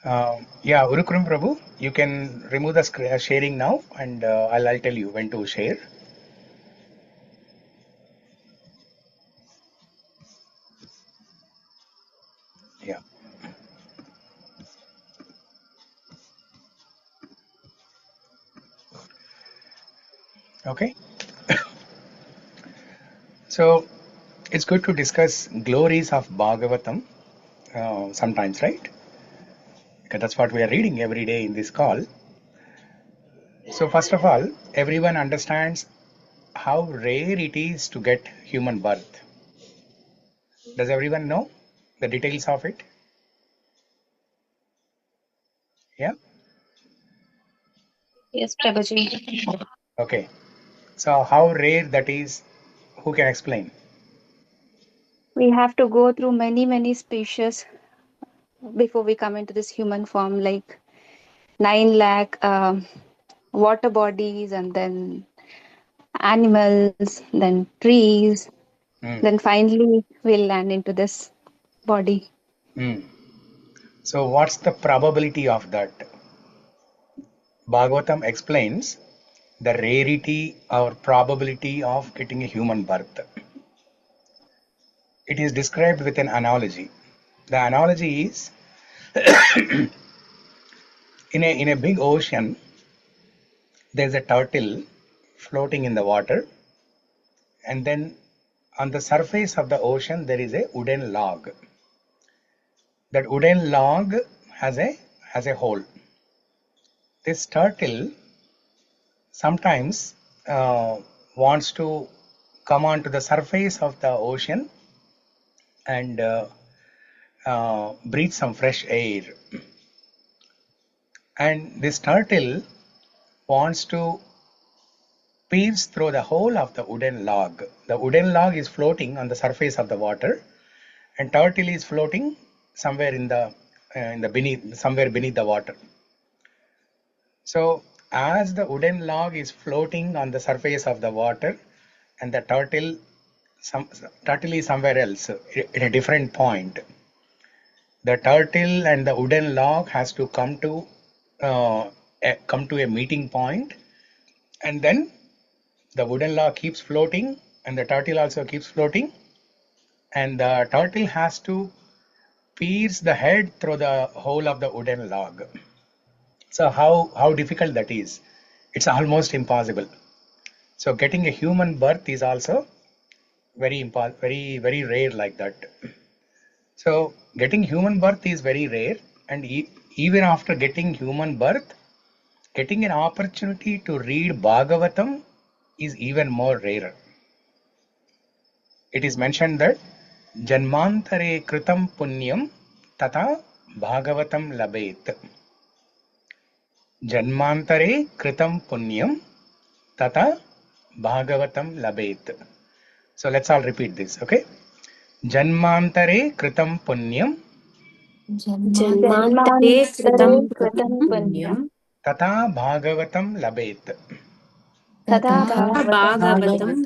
Yeah, Urukurum Prabhu, you can remove the sharing now, and I'll tell you when to share. Yeah. Okay. So it's good to discuss glories of Bhagavatam sometimes, right? Because that's what we are reading every day in this call. So first of all, everyone understands how rare it is to get human birth. Does everyone know the details of it? Yeah. Yes, Prabhuji. Okay. So how rare that is, who can explain? We have to go through many species before we come into this human form, like 9 lakh water bodies, and then animals, then trees, Hmm. then finally we'll land into this body. Hmm. So what's the probability of that? Bhagavatam explains the rarity or probability of getting a human birth. It is described with an analogy. The analogy is in a big ocean, there's a turtle floating in the water, and then on the surface of the ocean there is a wooden log. That wooden log has a hole. This turtle sometimes wants to come onto the surface of the ocean and breathe some fresh air. And this turtle wants to pierce through the hole of the wooden log. The wooden log is floating on the surface of the water, and turtle is floating somewhere in the beneath, somewhere beneath the water. So as the wooden log is floating on the surface of the water, and the turtle is somewhere else in a different point, the turtle and the wooden log has to uh, come to a meeting point, and then the wooden log keeps floating and the turtle also keeps floating, and the turtle has to pierce the head through the hole of the wooden log. So how difficult that is? It's almost impossible. So getting a human birth is also very rare like that. So getting human birth is very rare, and even after getting human birth, getting an opportunity to read Bhagavatam is even more rare. It is mentioned that janmantare kritam punyam tata Bhagavatam labet. Janmantare kritam punyam tata Bhagavatam labet. So let's all repeat this, okay? Janmantare kritam punyam Janmantare kritam punyam tata Bhagavatam labet. tata Bhagavatam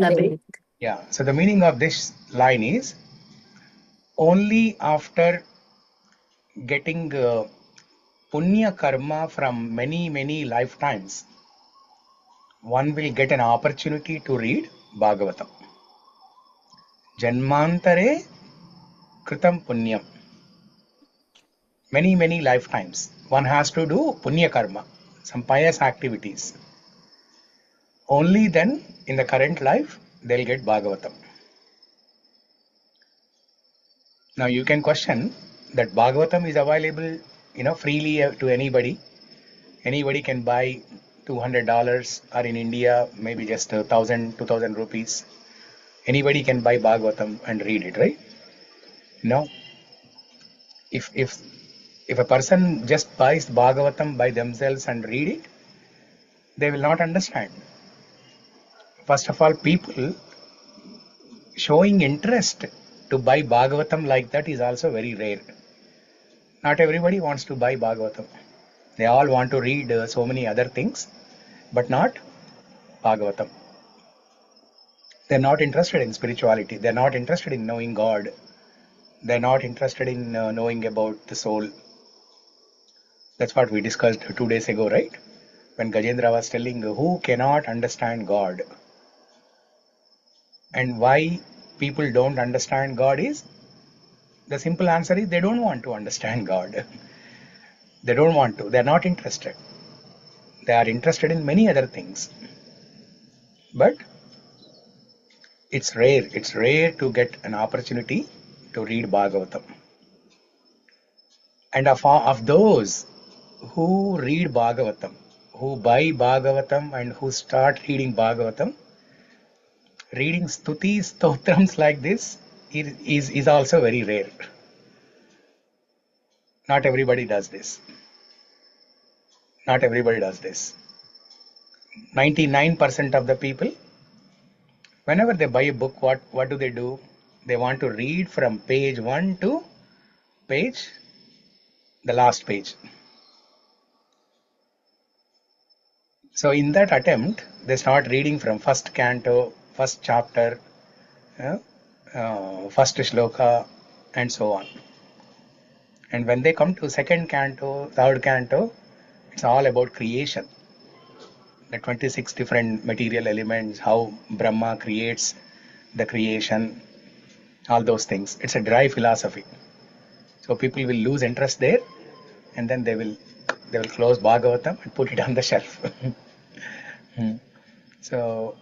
labet. Yeah, so the meaning of this line is only after getting punya karma from many lifetimes, one will get an opportunity to read Bhagavatam. Janmantare kritam punyam. Many lifetimes. One has to do punya karma, some pious activities. Only then, in the current life, they'll get Bhagavatam. Now you can question that Bhagavatam is available, freely to anybody. Anybody can buy $200, or in India maybe just 1,000-2,000 rupees. Anybody can buy Bhagavatam and read it, right? No. If a person just buys Bhagavatam by themselves and read it, they will not understand. First of all, people showing interest to buy Bhagavatam like that is also very rare. Not everybody wants to buy Bhagavatam. They all want to read so many other things, but not Bhagavatam. They're not interested in spirituality. They're not interested in knowing God. They're not interested in knowing about the soul. That's what we discussed 2 days ago, right? When Gajendra was telling who cannot understand God and why people don't understand God is, the simple answer is they don't want to understand God. They don't want to. They are not interested. They are interested in many other things. But it's rare. It's rare to get an opportunity to read Bhagavatam. And of those who read Bhagavatam, who buy Bhagavatam and who start reading Bhagavatam, reading Stuti Stotrams like this is also very rare. Not everybody does this. Not everybody does this. 99% of the people, whenever they buy a book, what do? They want to read from page 1 to page, the last page. So in that attempt, they start reading from first canto, first chapter, first shloka, and so on. And when they come to second canto, third canto, it's all about creation. The 26 different material elements, how Brahma creates the creation, all those things. It's a dry philosophy. So people will lose interest there, and then they will close Bhagavatam and put it on the shelf. So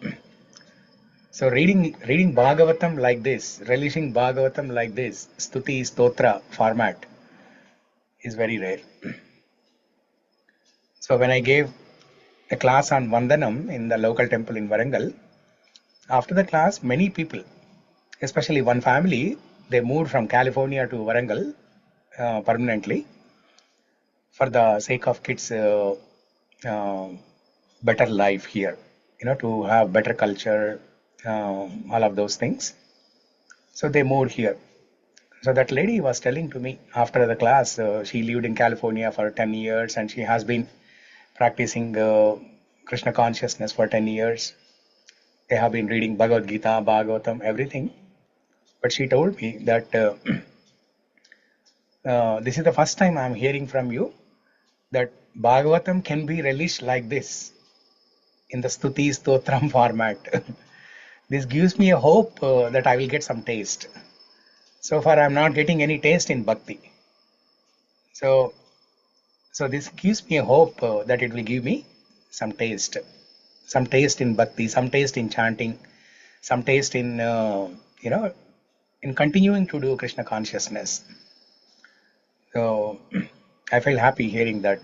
reading Bhagavatam like this, relishing Bhagavatam like this, Stuti Stotra format is very rare. So when I gave a class on Vandanam in the local temple in Warangal, after the class, many people, especially one family, they moved from California to Warangal permanently for the sake of kids' better life here, to have better culture, all of those things. So they moved here. So that lady was telling to me after the class, she lived in California for 10 years and she has been practicing Krishna consciousness for 10 years. They have been reading Bhagavad Gita, Bhagavatam, everything. But she told me that this is the first time I am hearing from you that Bhagavatam can be relished like this in the Stuti Stotram format. This gives me a hope that I will get some taste. So far I am not getting any taste in Bhakti. So this gives me a hope that it will give me some taste in Bhakti, some taste in chanting, some taste in, in continuing to do Krishna consciousness. So I feel happy hearing that.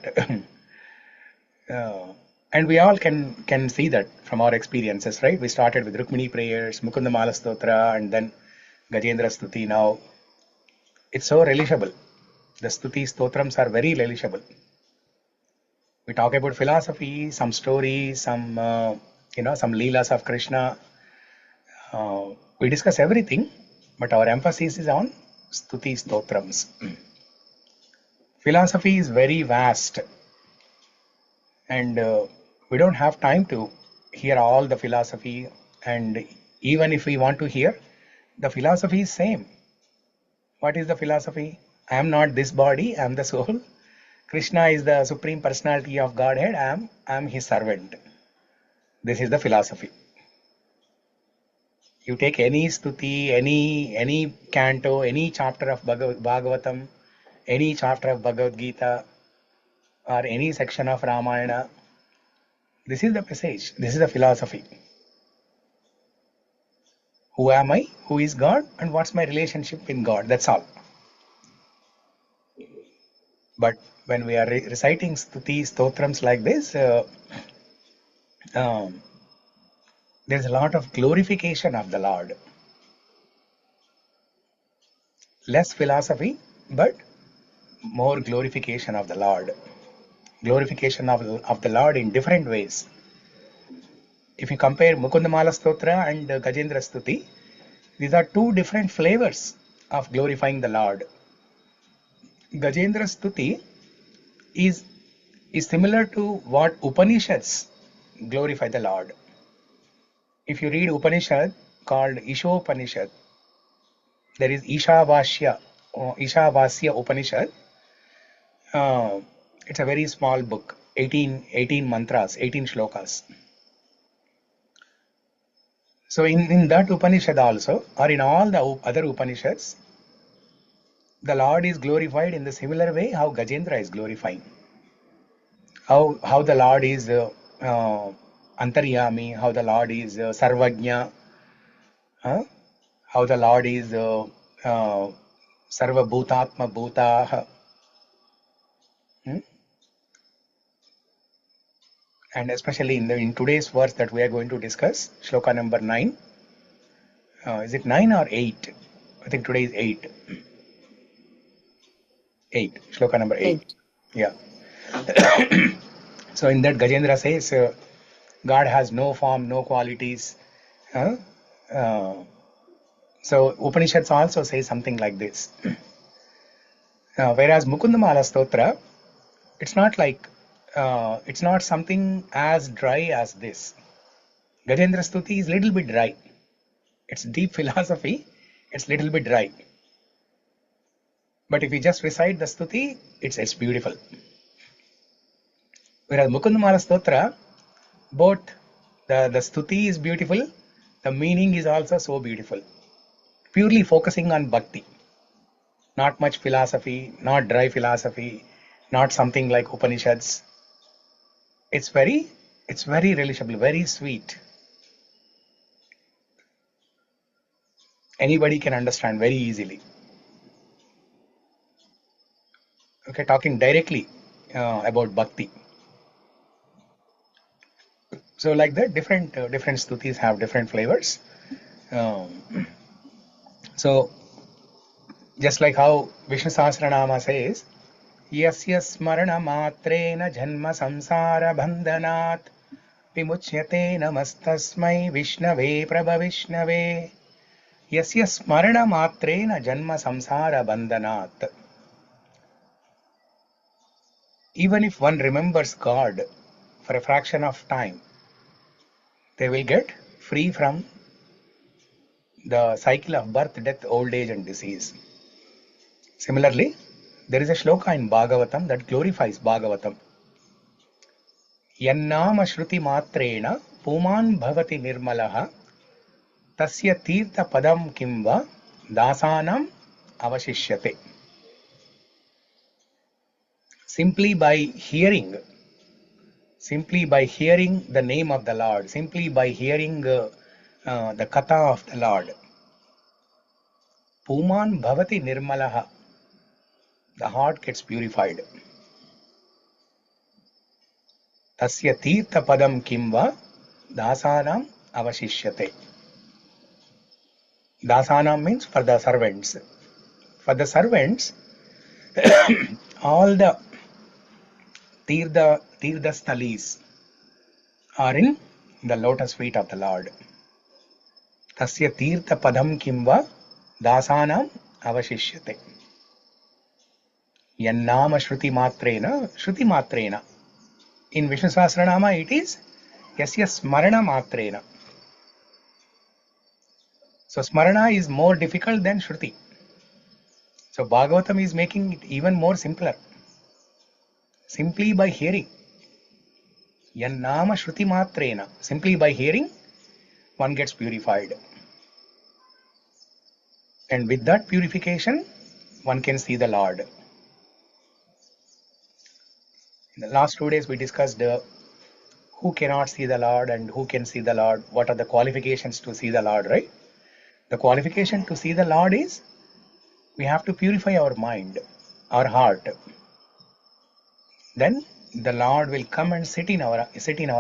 And we all can see that from our experiences, right? We started with Rukmini prayers, Mukunda Mala Stotra, and then Gajendra Stuti now. It's so relishable. The Stuti Stotrams are very relishable. We talk about philosophy, some stories, some some leelas of Krishna. We discuss everything, but our emphasis is on Stuti Stotrams. Philosophy is very vast, and we don't have time to hear all the philosophy. And even if we want to hear, the philosophy is same. What is the philosophy? I am not this body, I am the soul. Krishna is the Supreme Personality of Godhead, I am his servant. This is the philosophy. You take any stuti, any canto, any chapter of Bhagavatam, any chapter of Bhagavad Gita, or any section of Ramayana, this is the message, this is the philosophy. Who am I? Who is God? And what's my relationship with God? That's all. But when we are reciting stuti stotrams like this, there's a lot of glorification of the Lord. Less philosophy, but more glorification of the Lord. Glorification of the Lord in different ways. If you compare Mukundamala Stotra and Gajendra Stuti, these are two different flavors of glorifying the Lord. Gajendra Stuti is similar to what Upanishads glorify the Lord. If you read Upanishad called Ishopanishad, there is Ishavasya Upanishad. It's a very small book, 18 mantras, 18 shlokas. So in that Upanishad also, or in all the other Upanishads, the Lord is glorified in the similar way how Gajendra is glorifying. How the Lord is Antaryami, how the Lord is Sarvajna, how the Lord is Sarva Bhutatma Bhutaha. And especially in today's verse that we are going to discuss, shloka number 9. Is it 9 or 8? I think today is 8. 8. Shloka number 8. Yeah. So in that Gajendra says, God has no form, no qualities. So Upanishads also say something like this. Whereas Mukundamala Stotra, it's not like, it's not something as dry as this. Gajendra Stuti is little bit dry. It's deep philosophy. It's little bit dry. But if you just recite the Stuti, it's beautiful. Whereas Mukundamala Stotra, both the Stuti is beautiful, the meaning is also so beautiful. Purely focusing on bhakti. Not much philosophy, not dry philosophy, not something like Upanishads. It's very relishable, very sweet. Anybody can understand very easily. Okay, talking directly about bhakti. So like that, different stutis have different flavors. So just like how Vishnu Sahasranama says, yasya smarana matrena janma samsara bandhanat vimuchyate namastasmai vishnave prabhavishnave. Yasya smarana matrena janma samsara bandhanat. Even if one remembers God for a fraction of time, they will get free from the cycle of birth, death, old age and disease. Similarly, there is a shloka in Bhagavatam that glorifies Bhagavatam. Yannama shruti matrena puman bhavati nirmalaha tasya tirtha padam kimva dasanam avashishyate. Simply by hearing the name of the Lord, simply by hearing the katha of the Lord, puman bhavati nirmalaha, the heart gets purified. Tasya tirtha padam kimva dasanam avashishyate. Dasanam means for the servants. For the servants, all the tirtha sthalis are in the lotus feet of the Lord. Tasya tirtha padam kimva dasanam avashishyate. Yannama shruti matrena. In Vishnu Sahasranama it is yasya smarana matrena. So smarana is more difficult than shruti. So Bhagavatam is making it even more simpler. Simply by hearing. Yannama shruti matrena. Simply by hearing, one gets purified. And with that purification, one can see the Lord. In the last 2 days we discussed who cannot see the Lord and who can see the Lord. What are the qualifications to see the Lord, right? The qualification to see the Lord is we have to purify our mind, our heart. Then the Lord will come and sit in our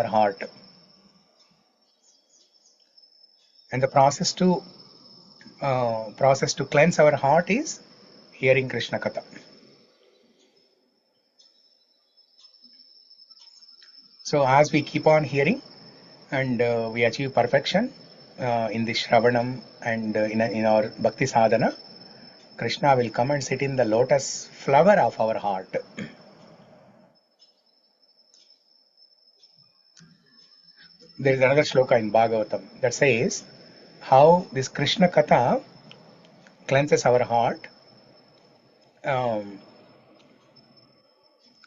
heart. And the process to cleanse our heart is hearing Krishna Katha. So as we keep on hearing and we achieve perfection in the Shravanam and in our Bhakti Sadhana, Krishna will come and sit in the lotus flower of our heart. There is another shloka in Bhagavatam that says how this Krishna Katha cleanses our heart.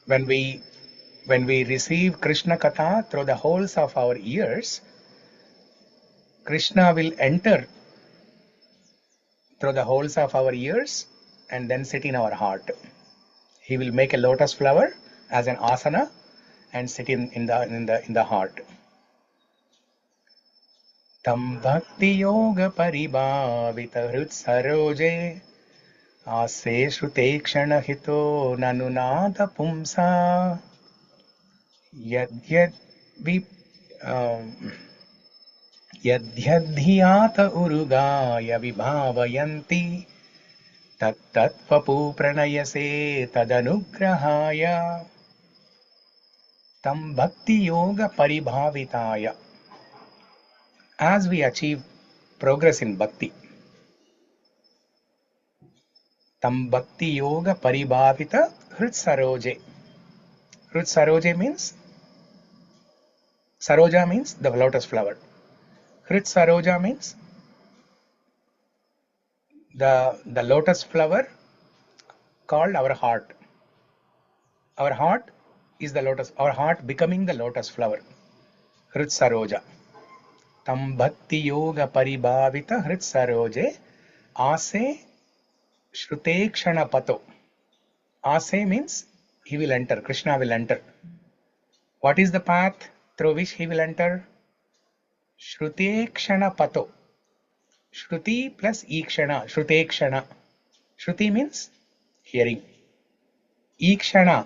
when we receive Krishna Katha through the holes of our ears, Krishna will enter through the holes of our ears and then sit in our heart. He will make a lotus flower as an asana and sit in the heart. Tam bhakti yoga paribhavita hrit saroje ase shrute kshana hito nanunada pumsa yadyad yadyadhyata urugaya vibhavayanti tat vapu pranayase tadanugrahaya tam bhakti yoga paribhavitaya. As we achieve progress in bhakti, tam bhakti yoga paribhavita hrit saroje. Hrit saroje means, saroja means the lotus flower. Hrit saroja means the lotus flower called our heart. Our heart is the lotus, our heart becoming the lotus flower. Hrit saroja. Tam bhakti yoga paribhavita hrit saroje ase shrute kshana pato. Ase means he will enter, Krishna will enter. What is the path through which he will enter? Shrute kshana pato. Shruti plus ikshana, shrute kshana. Shruti means hearing. Ikshana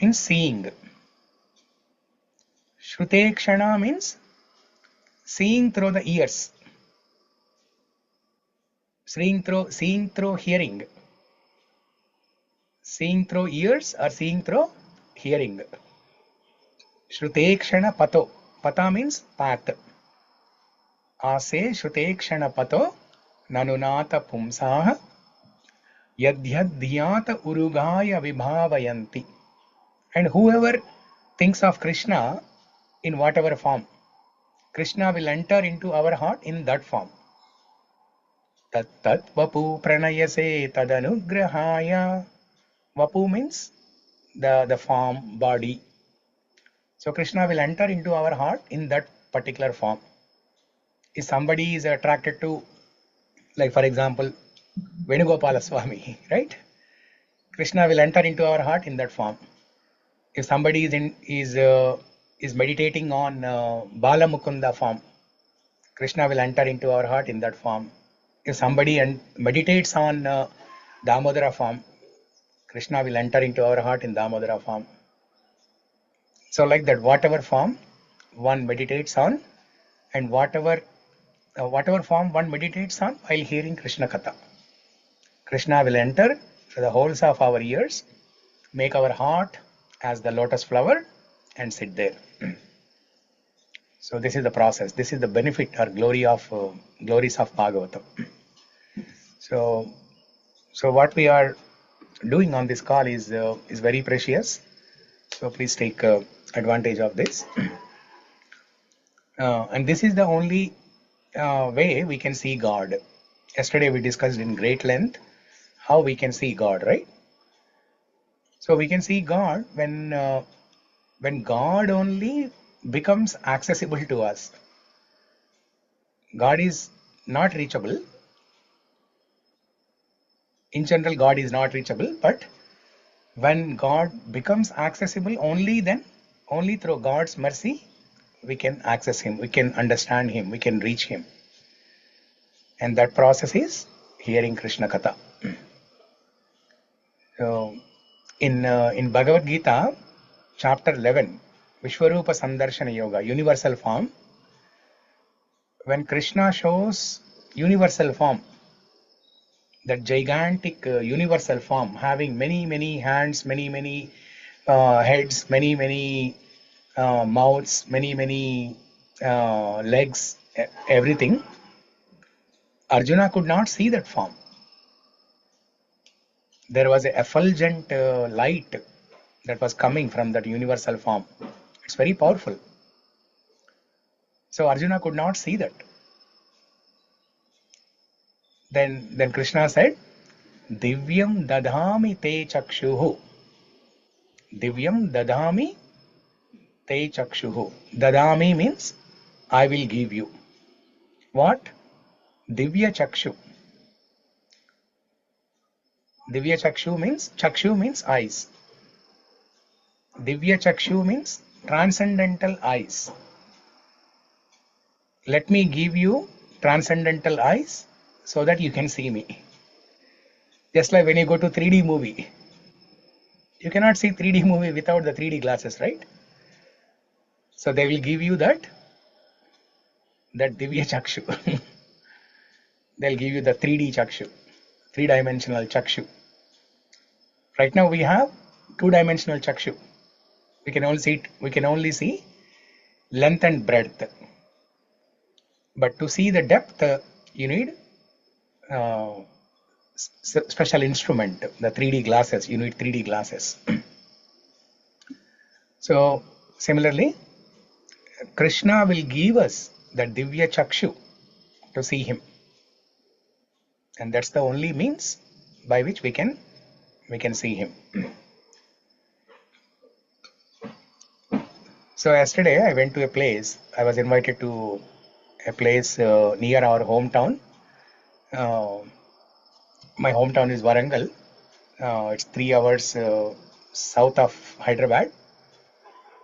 means seeing. Shrute kshana means seeing through the ears. Seeing through hearing. Seeing through ears or seeing through hearing. Shrute kshana pato. Pata means path. Ase shrute kshana pato nanunata pumsaha yadhyadhyata urugaya vibhavayanti. And whoever thinks of Krishna in whatever form, Krishna will enter into our heart in that form. Tat vapu pranayase tadanugrahaya. Vapu means the form, body. So Krishna will enter into our heart in that particular form. If somebody is attracted to, like for example, Venugopala Swami, right? Krishna will enter into our heart in that form. If somebody is meditating on Bala Mukunda form, Krishna will enter into our heart in that form. If somebody meditates on Damodara form, Krishna will enter into our heart in Damodara form. So like that, whatever form one meditates on, and whatever form one meditates on while hearing Krishna Katha, Krishna will enter through the holes of our ears, make our heart as the lotus flower and sit there. So this is the process. This is the benefit or glories of Bhagavatam. So what we are doing on this call is very precious. So please take advantage of this. And this is the only way we can see God. Yesterday we discussed in great length how we can see God, right? So we can see God when God only becomes accessible to us. God is not reachable. In general, God is not reachable, but when God becomes accessible, only then, only through God's mercy, we can access Him, we can understand Him, we can reach Him. And that process is hearing Krishna Katha. So, in Bhagavad Gita, chapter 11, Vishwarupa Sandarshana Yoga, universal form, when Krishna shows universal form, that gigantic universal form having many hands, many heads, many mouths, many legs, everything, Arjuna could not see that form. There was a effulgent light that was coming from that universal form. It's very powerful. So Arjuna could not see that. Then Krishna said, Divyam dadhami te chakshuhu. Divyam dadami te chakshuhu. Dadami means I will give you. What? Divya chakshu. Divya chakshu means eyes. Divya chakshu means transcendental eyes. Let me give you transcendental eyes so that you can see me. Just like when you go to 3D movie, you cannot see 3D movie without the 3D glasses, right? So they will give you that Divya chakshu. They'll give you the 3D chakshu, three-dimensional chakshu. Right now we have two-dimensional chakshu. We can only see length and breadth. But to see the depth, you need special instrument, the 3D glasses. You need 3D glasses. So similarly, Krishna will give us that Divya Chakshu to see him, and that's the only means by which we can see him. So yesterday I went to a place. I was invited to a place near our hometown. My hometown is Warangal. It's 3 hours south of Hyderabad.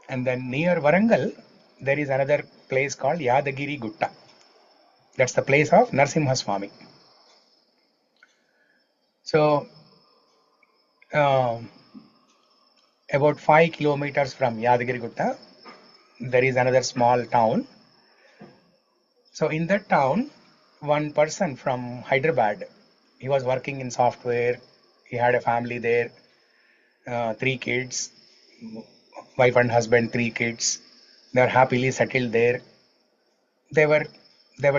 And then near Warangal, there is another place called Yadagiri Gutta. That's the place of Narasimha Swami. So, about 5 kilometers from Yadagiri Gutta, there is another small town. So in that town, one person from Hyderabad, he was working in software. He had a family there, 3 kids, wife and husband, 3 kids. They are happily settled there. They were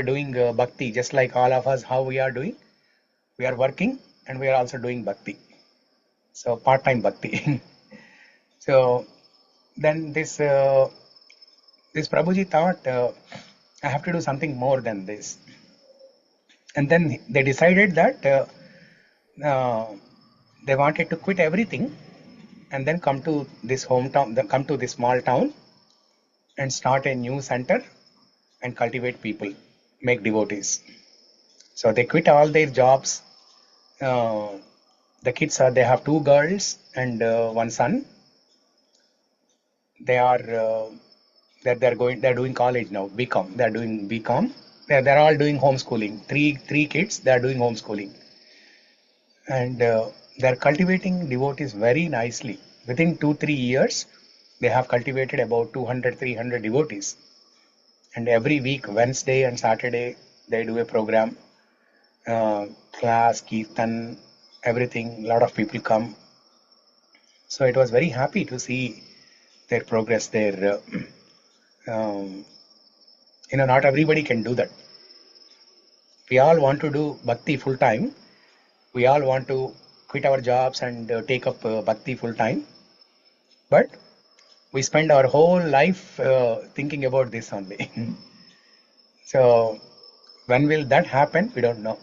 doing bhakti, just like all of us. How we are doing? We are working and we are also doing bhakti. So part-time bhakti. So then this Prabhuji thought, I have to do something more than this. And then they decided that they wanted to quit everything and then come to this hometown, come to this small town and start a new center and cultivate people, make devotees. So they quit all their jobs. The kids they have 2 girls and 1 son. They're doing college now, BCom. They're doing BCom. They're all doing homeschooling. Three kids, they're doing homeschooling. And they're cultivating devotees very nicely. Within 2-3 years, they have cultivated about 200-300 devotees. And every week, Wednesday and Saturday, they do a program, class, kirtan, everything. A lot of people come. So it was very happy to see their progress there. Not everybody can do that. We all want to do bhakti full time. We all want to quit our jobs and take up bhakti full time. But we spend our whole life thinking about this only. So when will that happen? We don't know.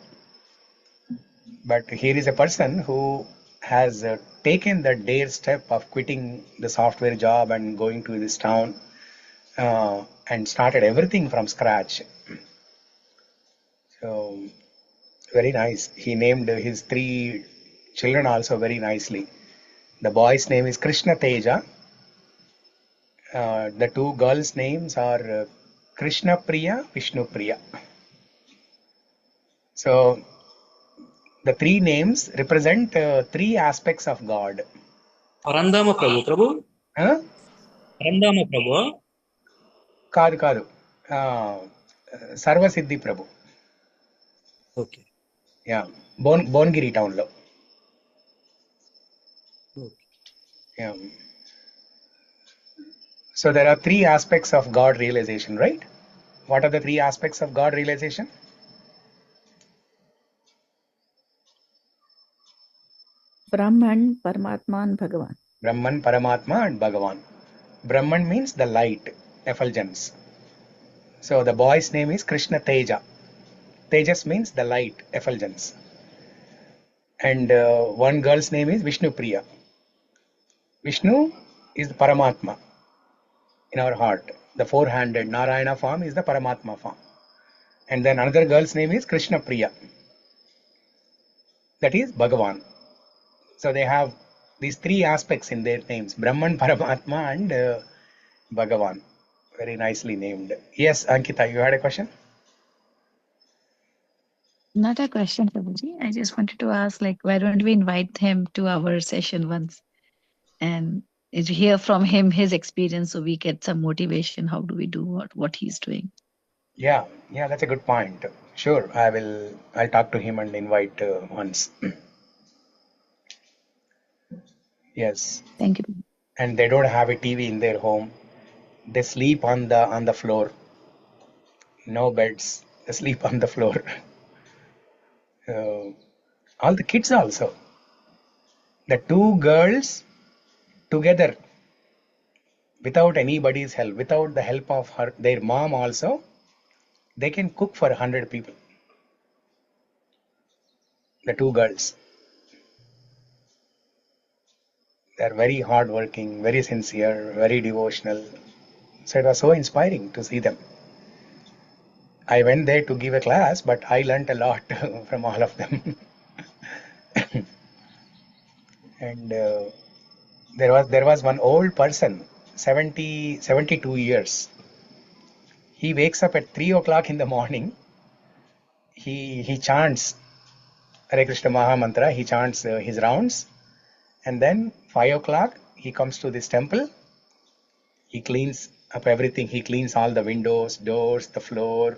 But here is a person who has taken the dare step of quitting the software job and going to this town and started everything from scratch. So very nice. He named his 3 children also very nicely. The boy's name is Krishna Teja. The 2 girls' names are Krishna Priya, Vishnu Priya. So the 3 names represent 3 aspects of God. Parandama Prabhu. Huh? Parandama Prabhu. Kadu. Sarva Siddhi Prabhu. Okay. Yeah. Bongiri town lo. Okay. Yeah. So there are 3 aspects of God realization, right? What are the 3 aspects of God realization? Brahman, Paramatma and Bhagavan. Brahman, Paramatma and Bhagavan. Brahman means the light, effulgence. So the boy's name is Krishna Teja. Tejas means the light, effulgence. And one girl's name is Vishnu Priya. Vishnu is the Paramatma in our heart. The four-handed Narayana form is the Paramatma form. And then another girl's name is Krishna Priya. That is Bhagavan. So they have these three aspects in their names: Brahman, Paramatma, and Bhagavan. Very nicely named. Yes, Ankita, you had a question? Not a question, Prabhuji. I just wanted to ask, like, why don't we invite him to our session once and hear from him his experience, so we get some motivation? How do we do what he's doing? Yeah, that's a good point. Sure, I'll talk to him and invite once. Yes. Thank you. And they don't have a TV in their home. They sleep on the floor. No beds. They sleep on the floor. All the kids also. The two girls together, without anybody's help, without the help of their mom also, they can cook for 100 people. The two girls. They're very hardworking, very sincere, very devotional. So it was so inspiring to see them. I went there to give a class, but I learnt a lot from all of them. And there was one old person, 72 years. He wakes up at 3 o'clock in the morning. He chants Hare Krishna Maha Mantra. He chants his rounds, and then 5 o'clock he comes to this temple. He cleans up everything. He cleans all the windows, doors, the floor.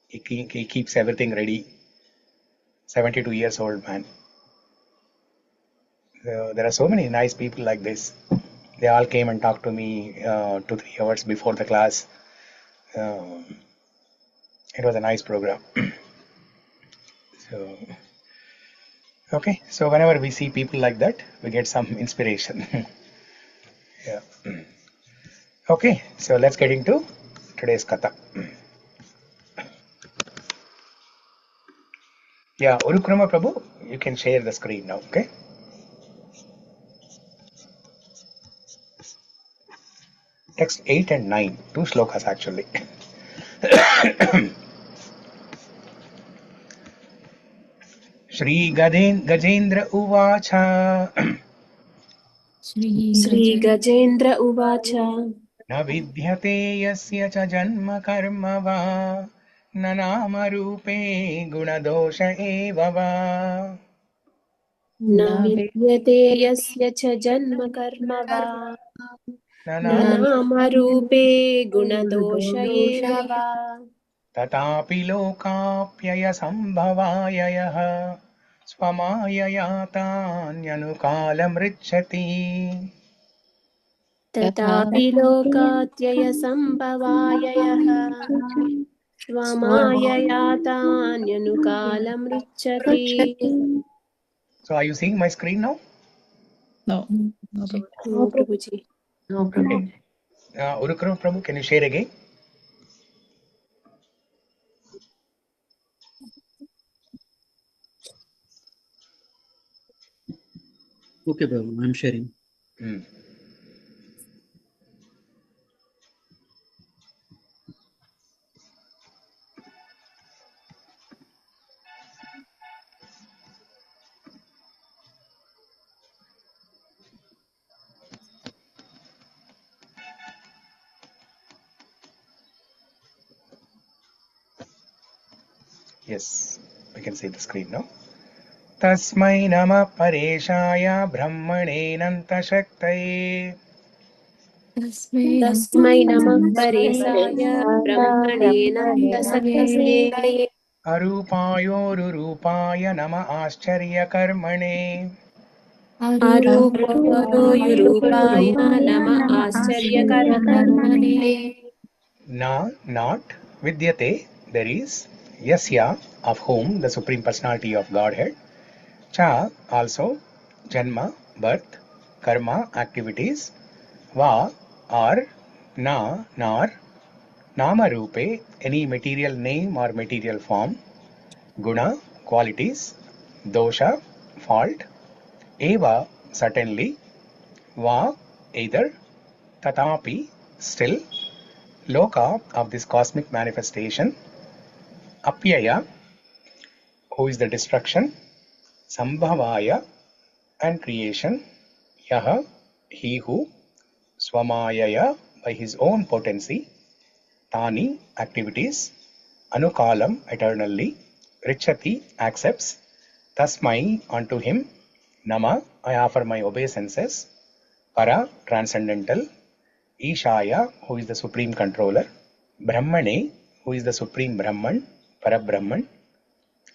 He keeps everything ready. 72 years old man. So there are so many nice people like this. They all came and talked to me 2-3 hours before the class. It was a nice program. So, okay. So whenever we see people like that, we get some inspiration. Yeah. Okay. So let's get into today's katha. Yeah, Urukrama Prabhu, you can share the screen now. Okay. Text 8 and 9, two shlokas actually. Gajendra Uvacha श्रीगजेन्द्र उवाच न विद्यते यस्य च जन्म कर्म वा न नाम-रूपे गुण-दोष एव वा न विद्यते यस्य च जन्म कर्म वा न न नाम-रूपे गुण-दोष एव वा तथापि लोकाप्यय-सम्भवाय sva-māyayā tāny-anukālam ṛcchati. तथापि लोकात्यय-सम्भवाययः sva-māyayā tāny-anukālam ṛcchati. So are you seeing my screen now? No. No, Prabhuji. No problem. Urukrama Prabhu, can you share again? Okay, Prabhu, I'm sharing. Yes, we can see the screen now. Tasmai namaḥ pareśāya brahmaṇe nanta-śaktaye. तस्मै नमः परेशाय ब्रह्मणे नन्द-शक्तये arūpāyoru-rūpāya āścarya-karmaṇe. arūpāyoru-rūpāय नमः āścarya-karmaṇe. Not vidyate, there is yasya, of whom, the Supreme Personality of Godhead. Cha, also, janma, birth, karma, activities, va, or, na, nor, nāma-rūpe, any material name or material form, guna, qualities, dosha, fault, eva, certainly, va, either tathāpi, still, loka of this cosmic manifestation, apyaya, who is the destruction, sambhavāya, and creation, yaha, he who, sva-māyayā, by his own potency, tāny, activities, anukālam, eternally, ṛcchati, accepts, tasmai, unto him, nama, I offer my obeisances, para, transcendental, īśaya, who is the supreme controller, brahmaṇe, who is the supreme Brahman, Parabrahman,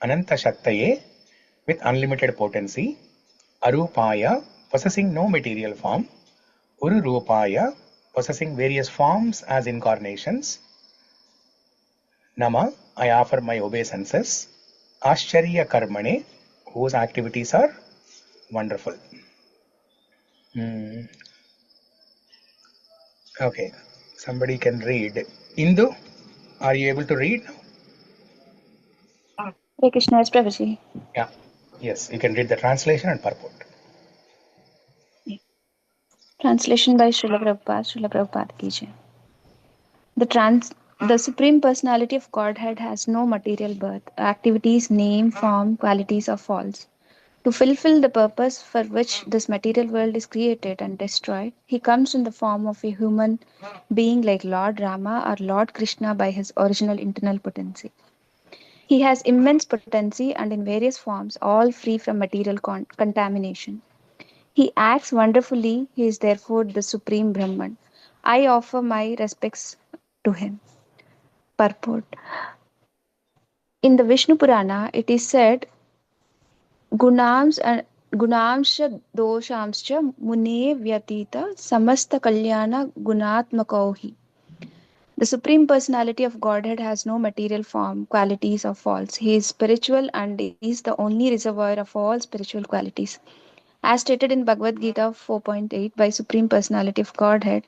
nanta-śaktaye, with unlimited potency, arūpāya, possessing no material form, āścarya-karmaṇe, possessing various forms as incarnations, nama, I offer my obeisances, āścarya-karmaṇe, whose activities are wonderful. Okay, somebody can read. Indu, are you able to read? Hare Krishna, Prabhuji. Yeah, yes, you can read the translation and purport. Translation by Srila Prabhupada ki jai. The Supreme Personality of Godhead has no material birth. Activities, name, form, qualities are false. To fulfill the purpose for which this material world is created and destroyed, he comes in the form of a human being like Lord Rāma or Lord Kṛṣṇa by his original internal potency. He has immense potency and in various forms, all free from material contamination. He acts wonderfully. He is therefore the Supreme Brahman. I offer my respects to him. Purport. In the Vishnu Purana, it is said, Gunamsha doshamscha mune vyatita samasta kalyana gunatmakauhi. The Supreme Personality of Godhead has no material form, qualities, or faults. He is spiritual and is the only reservoir of all spiritual qualities. As stated in Bhagavad Gita 4.8 by Supreme Personality of Godhead,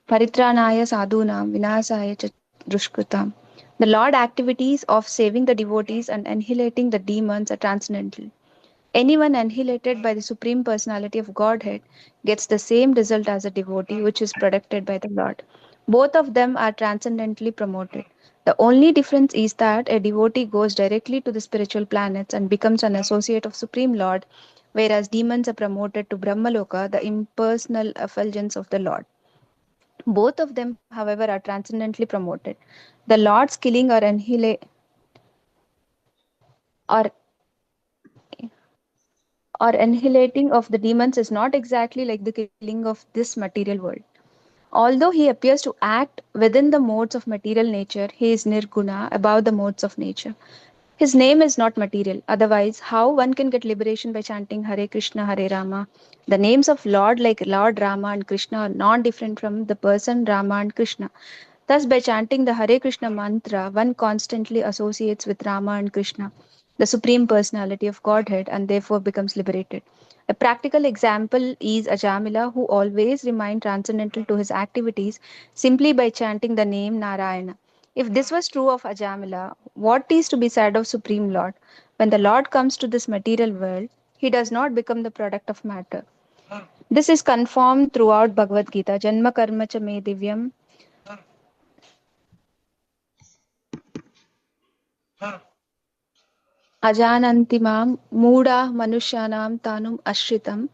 Paritranaya sadhunam vinasaya cha dushkritam. The Lord activities of saving the devotees and annihilating the demons are transcendental. Anyone annihilated by the Supreme Personality of Godhead gets the same result as a devotee which is protected by the Lord. Both of them are transcendently promoted. The only difference is that a devotee goes directly to the spiritual planets and becomes an associate of Supreme Lord, whereas demons are promoted to Brahmaloka, the impersonal effulgence of the Lord. Both of them, however, are transcendently promoted. The Lord's killing or annihilating of the demons is not exactly like the killing of this material world. Although he appears to act within the modes of material nature, he is nirguna, above the modes of nature. His name is not material. Otherwise, how one can get liberation by chanting Hare Krishna, Hare Rama? The names of Lord like Lord Rama and Krishna are non-different from the person Rama and Krishna. Thus, by chanting the Hare Krishna mantra, one constantly associates with Rama and Krishna, the Supreme Personality of Godhead, and therefore becomes liberated. A practical example is Ajamila, who always remained transcendental to his activities simply by chanting the name Narayana. If this was true of Ajamila, what is to be said of Supreme Lord? When the Lord comes to this material world, he does not become the product of matter. This is confirmed throughout Bhagavad Gita. Janma karma cha me divyam ajanantimam muda manushyanam tanum ashritam.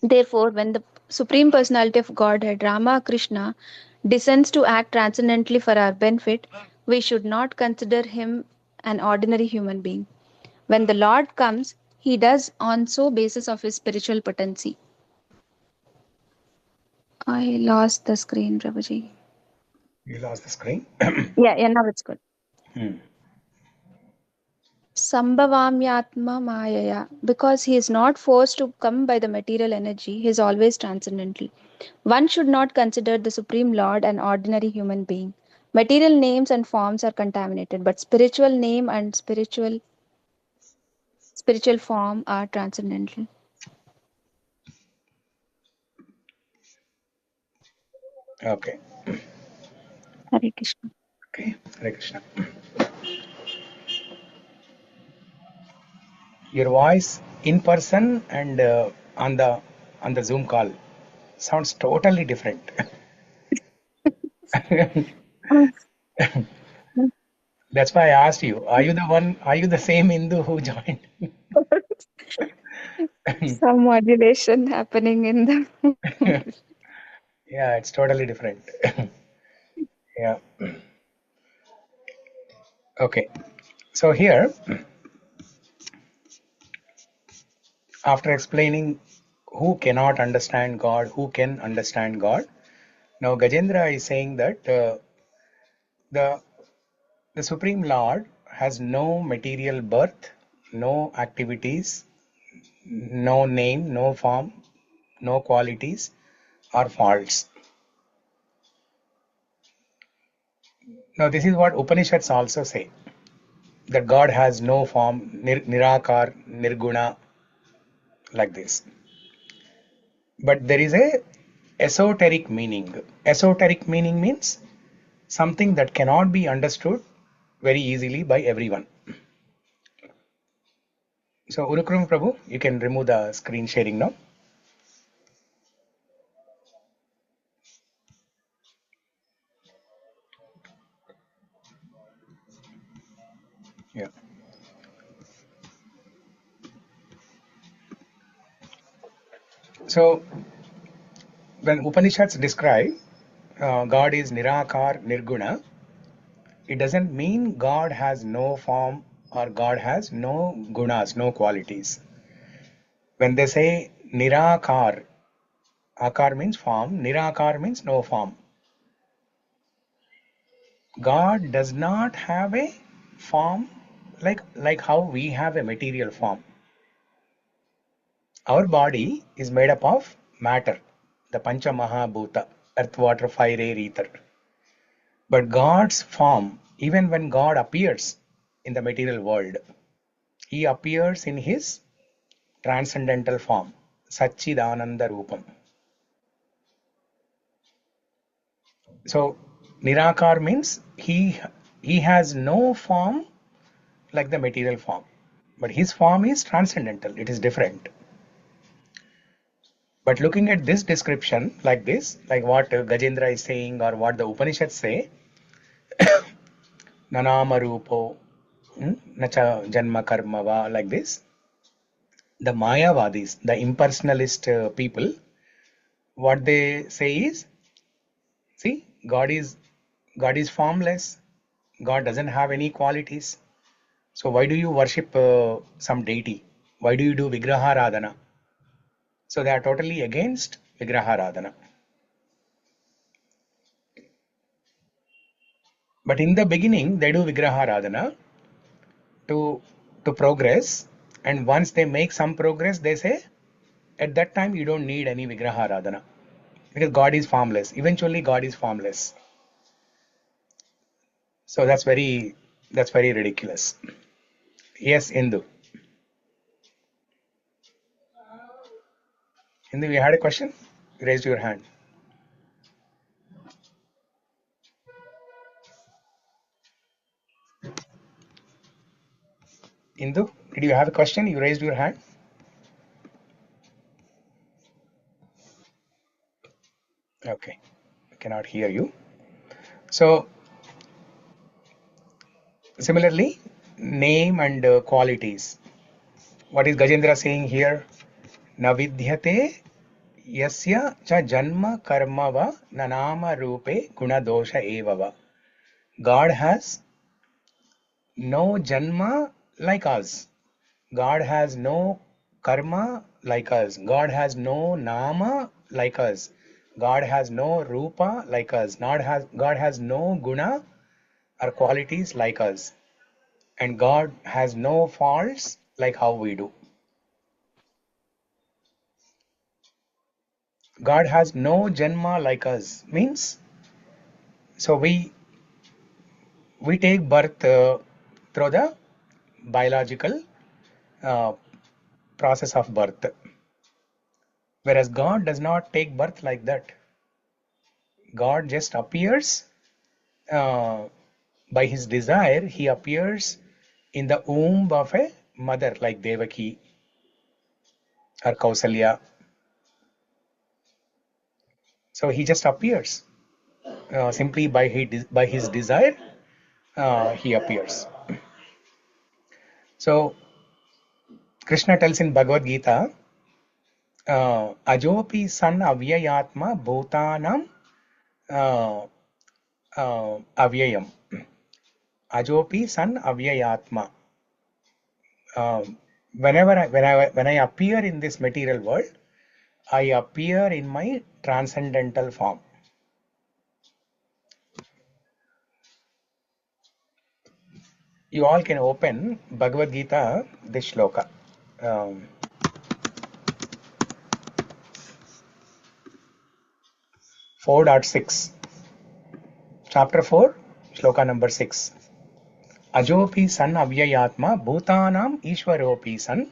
Therefore, when the Supreme Personality of Godhead, Rama Krishna, descends to act transcendently for our benefit, we should not consider him an ordinary human being. When the Lord comes, he does on so basis of his spiritual potency. I lost the screen, Prabhuji. You lost the screen. Yeah, now it's good. Hmm. Sambhavāmyatma-māyayā. Because he is not forced to come by the material energy, he is always transcendental. One should not consider the Supreme Lord an ordinary human being. Material names and forms are contaminated, but spiritual name and spiritual form are transcendental. Okay. Hare Krishna. Okay. Hare Krishna. Your voice in person and on the Zoom call. Sounds totally different. That's why I asked you, are you the same Hindu who joined? Some modulation happening in the. Yeah, it's totally different. Yeah. Okay. So here, after explaining who cannot understand God, who can understand God, now Gajendra is saying that the Supreme Lord has no material birth, no activities, no name, no form, no qualities or faults. Now this is what Upanishads also say, that God has no form, nirakar, nirguna, like this. But there is a esoteric meaning. Esoteric meaning means something that cannot be understood very easily by everyone. So Urukrum Prabhu, you can remove the screen sharing now. Yeah. So when Upanishads describe God is nirakar, nirguna, it doesn't mean God has no form or God has no gunas, no qualities. When they say nirakar, akar means form, nirakar means no form. God does not have a form like how we have a material form. Our body is made up of matter, the Pancha Mahabhuta, earth, water, fire, air, ether. But God's form, even when God appears in the material world, He appears in His transcendental form, Satchidananda Rupam. So, Nirakar means he has no form like the material form. But His form is transcendental, it is different. But looking at this description like this, like what Gajendra is saying or what the Upanishads say, nāma-rūpe, nacha janma karma va, like this, the Mayavadis, the impersonalist people, what they say is, see, God is formless. God doesn't have any qualities. So why do you worship some deity? Why do you do vigraha radhana? So they are totally against vigraha radhana. But in the beginning, they do vigraha radhana to progress, and once they make some progress, they say at that time you don't need any vigraha radhana because God is formless. Eventually, God is formless. So that's very ridiculous. Yes, Indu. Indu, you had a question? You raised your hand. Indu, did you have a question? You raised your hand. Okay, I cannot hear you. So similarly, name and qualities. What is Gajendra saying here? Na vidyate yasya cha janma karma va na nāma-rūpe guṇa-doṣa eva va. God has no janma like us. God has no karma like us. God has no nama like us. God has no rupa like us. God has no guna or qualities like us. And God has no faults like how we do. God has no janma like us. Means, so we take birth through the biological uh, process of birth. Whereas God does not take birth like that. God just appears uh, by His desire. He appears in the womb of a mother like Devaki or Kausalya. So he just appears simply by his desire. He appears. So Krishna tells in Bhagavad Gita, Ajopi san avyayatma bhutanam avyayam. Ajopi san avyayatma. When I appear in this material world, I appear in my transcendental form. You all can open Bhagavad Gita, this shloka. 4.6. Chapter 4, shloka number 6. Ajopi san avyayatma bhutanam ishwaropi san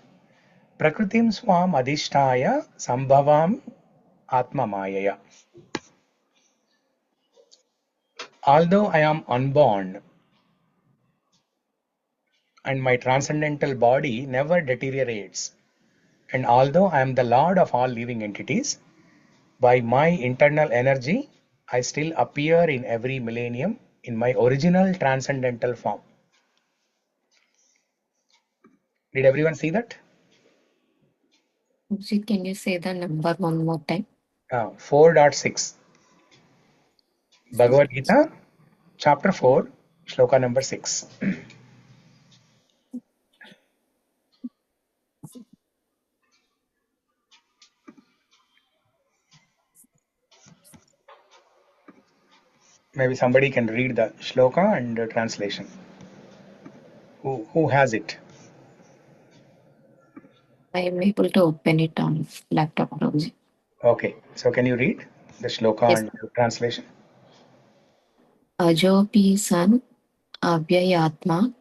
prakritim swam adhishtaya sambhavam atma-māyayā. Although I am unborn and my transcendental body never deteriorates, and although I am the Lord of all living entities, by my internal energy, I still appear in every millennium in my original transcendental form. Did everyone see that? Can you say the number one more time? 4.6. Bhagavad Gita, chapter 4, shloka number 6. Maybe somebody can read the shloka and the translation. Who has it? I am able to open it on laptop. Prabhuji. Okay, so can you read the shloka Yes. and the translation? Ajopi san avyayatma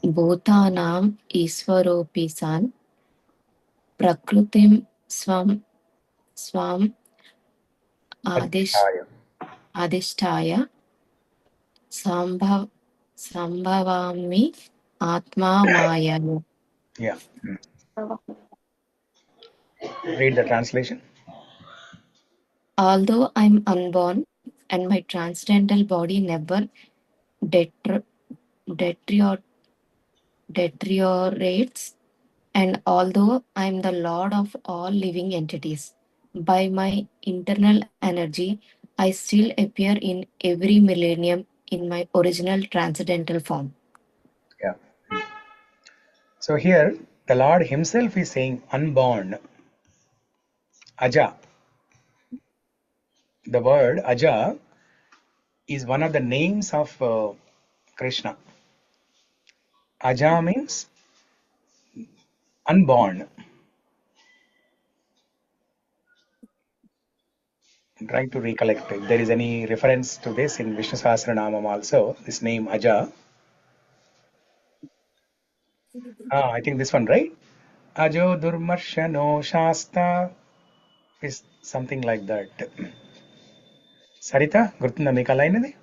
bhutanam iswaropi san prakritim swam Adhishtaya. adhishtaya sambhavami atma-māyayā. Yeah. Read the translation. Although I am unborn and my transcendental body never deteriorates, and although I am the Lord of all living entities, by my internal energy, I still appear in every millennium in my original transcendental form. Yeah. So here the Lord himself is saying unborn. Aja. The word Aja is one of the names of Krishna. Aja means unborn. I'm trying to recollect if there is any reference to this in Vishnu Sahasranamam also, this name Aja. I think this one, right? Ajo Durmarshano Shasta is something like that. Sarita, Gurtunda Mika line?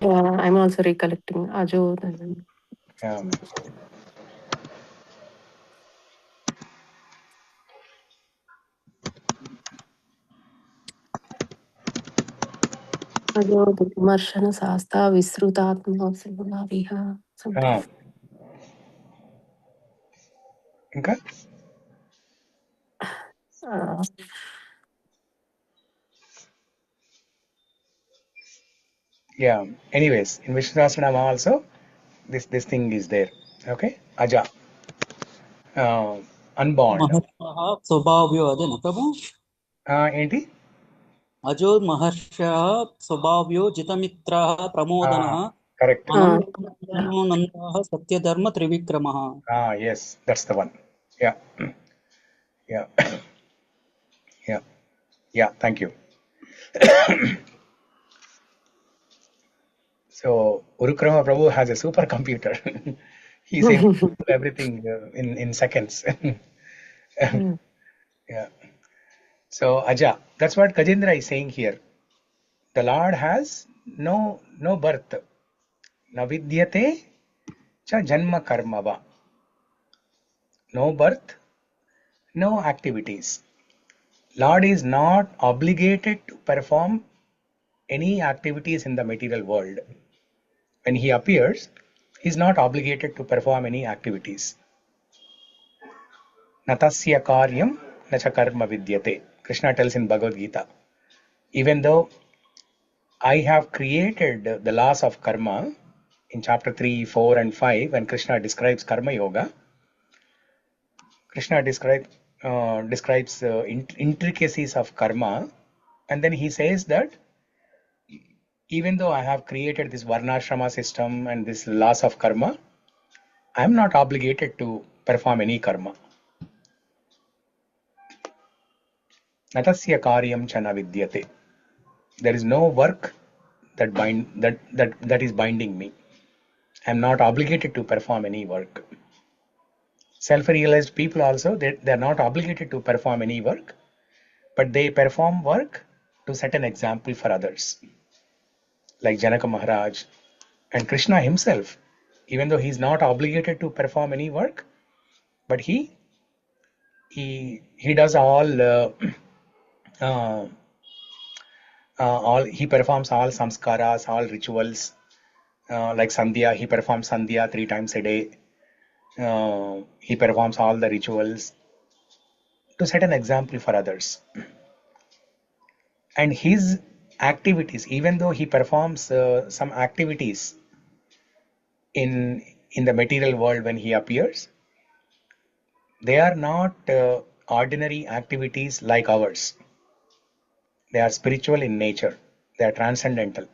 I'm also recollecting Ajo. Yeah. Ajo Marshana Sasta Visrutatma Viha. Inka? Yeah. Anyways, in Vishnu Sahasranama also, this thing is there. Okay? Aja. Unborn. महर्षः स्वभाव्यो अदेन Prabhu Enti? अजो महर्षः स्वभाव्यो जितमित्राः प्रमोदनः Correct. अनन्तनन्दाः सत्यधर्म Trivikrama. Yes, that's the one. Yeah. Yeah. Yeah. Yeah, thank you. So Urukrama Prabhu has a supercomputer. He's able to do everything in seconds. Yeah. So Aja, that's what Gajendra is saying here. The Lord has no birth. Na vidyate cha janma karmava. no birth, no activities. Lord is not obligated to perform any activities in the material world. When he appears, he is not obligated to perform any activities. Natasya karyam nacha karma vidyate. Krishna tells in Bhagavad Gita, even though I have created the laws of karma in chapter 3, 4 and 5, when Krishna describes karma yoga, Krishna describes intricacies of karma, and then he says that even though I have created this varnashrama system and this laws of karma, I am not obligated to perform any karma. Natasya karyam chana vidyate. There is no work that is binding me. I am not obligated to perform any work. Self-realized people also, they are not obligated to perform any work, but they perform work to set an example for others. Like Janaka Maharaj and Krishna himself, even though he is not obligated to perform any work, but he does he performs all samskaras, all rituals, like Sandhya. He performs Sandhya 3 times a day. He performs all the rituals to set an example for others. And his activities, even though he performs some activities in the material world when he appears, they are not ordinary activities like ours. They are spiritual in nature. They are transcendental.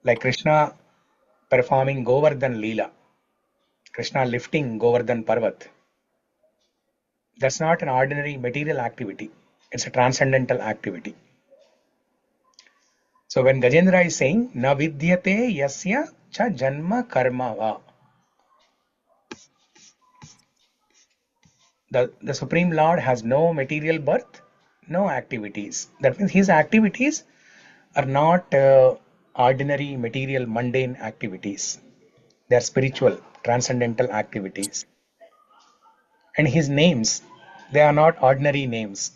Like Krishna performing Govardhan Leela, Krishna lifting Govardhan Parvat. That's not an ordinary material activity. It's a transcendental activity. So when Gajendra is saying, na vidyate yasya cha janma karma va, the Supreme Lord has no material birth, no activities. That means his activities are not ordinary material mundane activities. They are spiritual, transcendental activities. And his names, they are not ordinary names.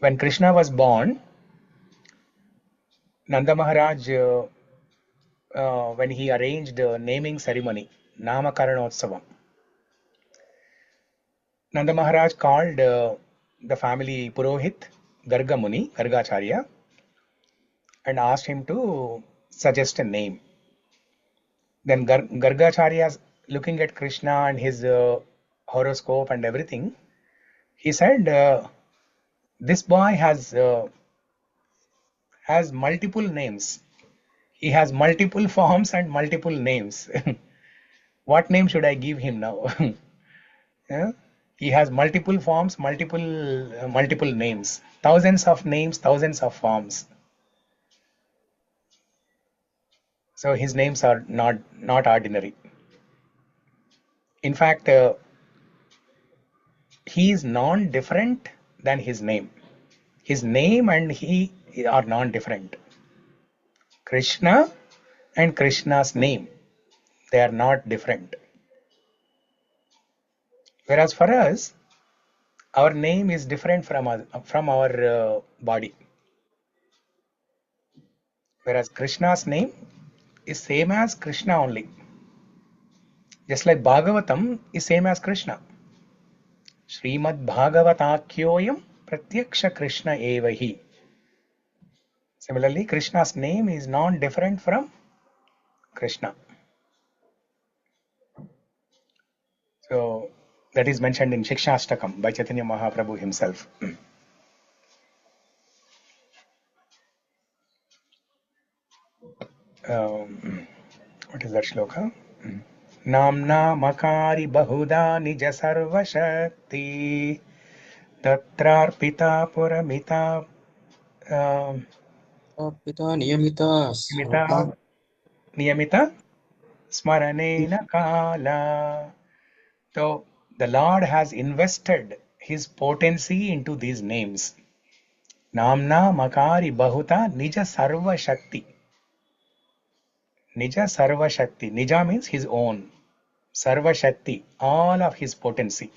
When Krishna was born, Nanda Maharaj, when he arranged naming ceremony, Nāma-karanotsava, Nanda Maharaj called the family Purohit, Garga Muni, Gargacharya, and asked him to suggest a name. Then Gargacharya, looking at Krishna and his horoscope and everything, he said, this boy has multiple names. He has multiple forms and multiple names. What name should I give him now? Yeah? He has multiple forms, multiple names, thousands of names, thousands of forms. So his names are not ordinary. In fact, he is non-different than his name. His name and he are non-different. Krishna and Krishna's name, they are not different. Whereas for us, our name is different from our body. Whereas Krishna's name is same as Krishna only. Just like Bhagavatam is same as Krishna. Śrīmad-Bhāgavatākyoyam pratyaksha Krishna evahi. Similarly, Krishna's name is non-different from Krishna. So that is mentioned in Shikshastakam by Chaitanya Mahaprabhu himself. What is that shloka? Namna makari bahuda nija sarva shakti tatrarpita puramita पिता नियमिता niyamita smaranena kala. So the Lord has invested his potency into these names. Namna makari bahuta nija sarva shakti. Nija sarva shakti. Nija means his own. Sarva Shakti, all of his potency.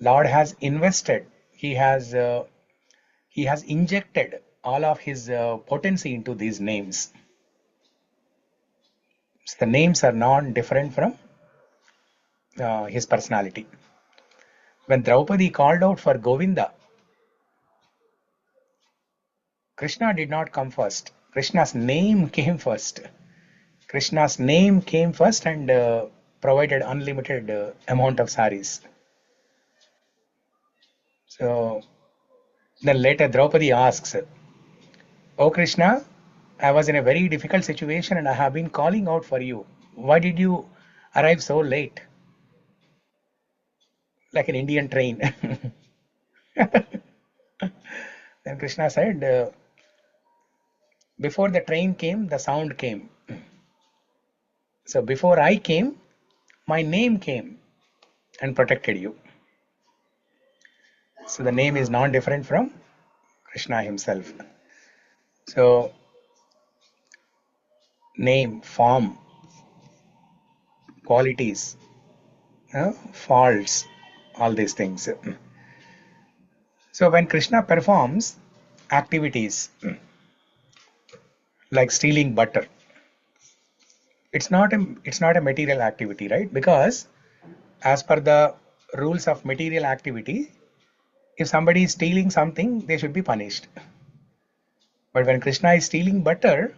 Lord has invested, he has injected all of his potency into these names. So the names are not different from his personality. When Draupadi called out for Govinda, Krishna did not come first. Krishna's name came first. Krishna's name came first and provided unlimited amount of saris. So then later Draupadi asks, "Oh Krishna, I was in a very difficult situation and I have been calling out for you. Why did you arrive so late?" Like an Indian train. Then Krishna said, before the train came, the sound came. So before I came, my name came and protected you. So the name is not different from Krishna himself. So name, form, qualities, faults, all these things. So when Krishna performs activities like stealing butter, it's not a material activity, right? Because as per the rules of material activity, if somebody is stealing something, they should be punished. But when Krishna is stealing butter,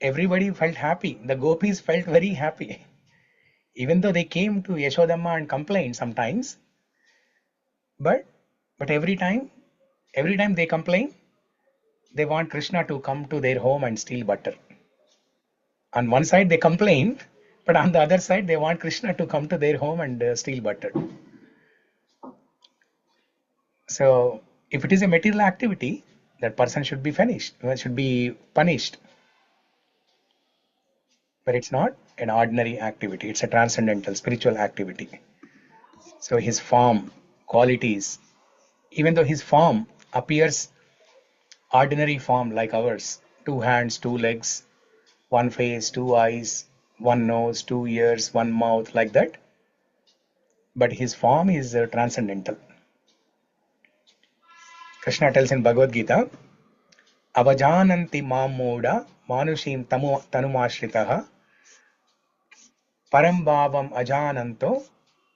everybody felt happy. The gopis felt very happy. Even though they came to Yashodamma and complained sometimes, but every time they complain, they want Krishna to come to their home and steal butter. On one side they complain, but on the other side they want Krishna to come to their home and steal butter. So if it is a material activity, that person should be punished. But it's not an ordinary activity, it's a transcendental spiritual activity. So his form, qualities, even though his form appears ordinary form like ours, 2 hands, 2 legs, 1 face, 2 eyes, 1 nose, 2 ears, 1 mouth, like that, but his form is transcendental. Krishna tells in Bhagavad Gita, avajananti mam moda manushim tanumashritah param bhavam ajananto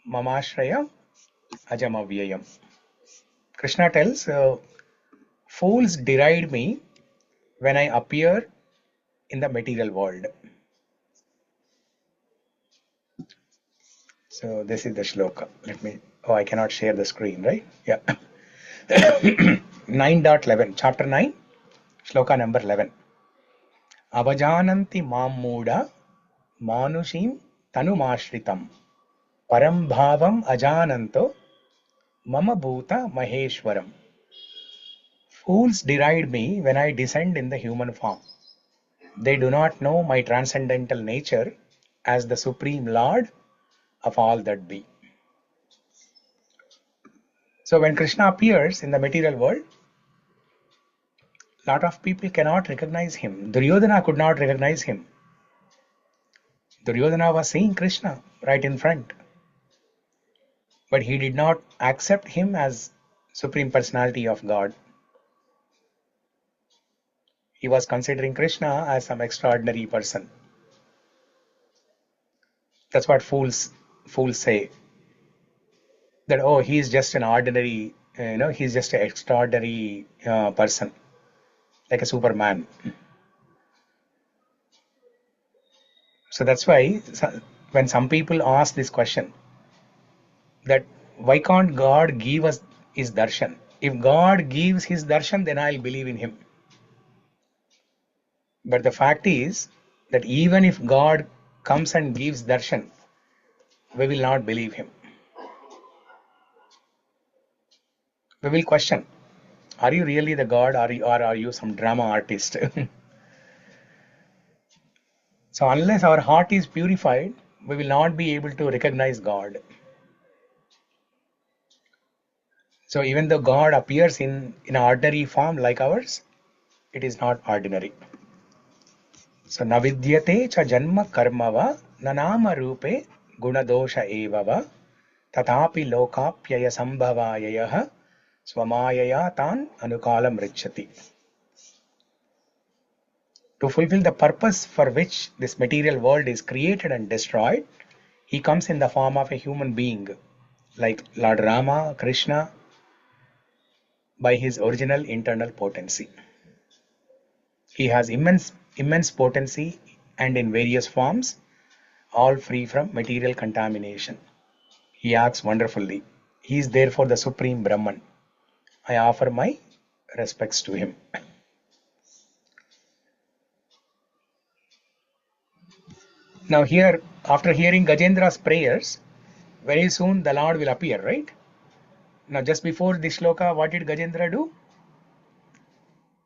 mamashraya ajamavyayam. Krishna tells, fools deride me when I appear in the material world. So this is the shloka. I cannot share the screen, right? Yeah. 9.11, chapter 9, shloka number 11. Avajananti mam mooda manushim tanumashritam param bhavam ajananto mama bhuta maheshwaram. Fools deride me when I descend in the human form. They do not know my transcendental nature as the Supreme Lord of all that be. So when Krishna appears in the material world, lot of people cannot recognize him. Duryodhana could not recognize him. Duryodhana was seeing Krishna right in front, but he did not accept him as Supreme Personality of God. He was considering Krishna as some extraordinary person. That's what fools say. That, oh, he is just an ordinary, he's just an extraordinary person, like a Superman. So that's why when some people ask this question, that why can't God give us his darshan? If God gives his darshan, then I'll believe in him. But the fact is that even if God comes and gives darshan, we will not believe him. We will question, are you really the God, or are you some drama artist? So unless our heart is purified, we will not be able to recognize God. So even though God appears in an ordinary form like ours, it is not ordinary. So na vidyate cha janma karma va na nāma-rūpe guṇa-doṣa evava tathāpi lokāpyaya-sambhavāya sva-māyayā tāny anukālam ṛcchati. To fulfill the purpose for which this material world is created and destroyed, he comes in the form of a human being, like Lord Rāma, Kṛṣṇa, by his original internal potency. He has immense potency and in various forms, all free from material contamination. He acts wonderfully. He is therefore the Supreme Brahman. I offer my respects to him. Now here, after hearing Gajendra's prayers, very soon the Lord will appear, right? Now just before this shloka, what did Gajendra do?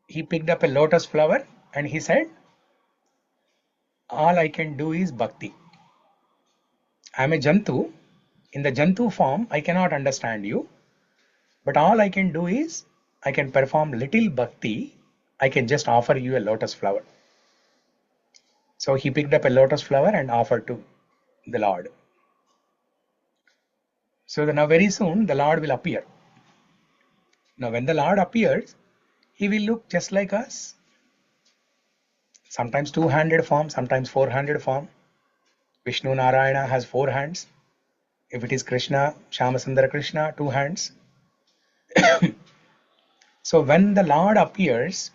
He picked up a lotus flower and he said, all I can do is bhakti. I am a Jantu. In the Jantu form, I cannot understand you. But all I can do is, I can perform little bhakti. I can just offer you a lotus flower. So he picked up a lotus flower and offered to the Lord. So now very soon the Lord will appear. Now when the Lord appears, he will look just like us. Sometimes two-handed form, sometimes four-handed form. Vishnu Narayana has 4 hands. If it is Krishna, Shyamasundara Krishna, 2 hands. So when the Lord appears,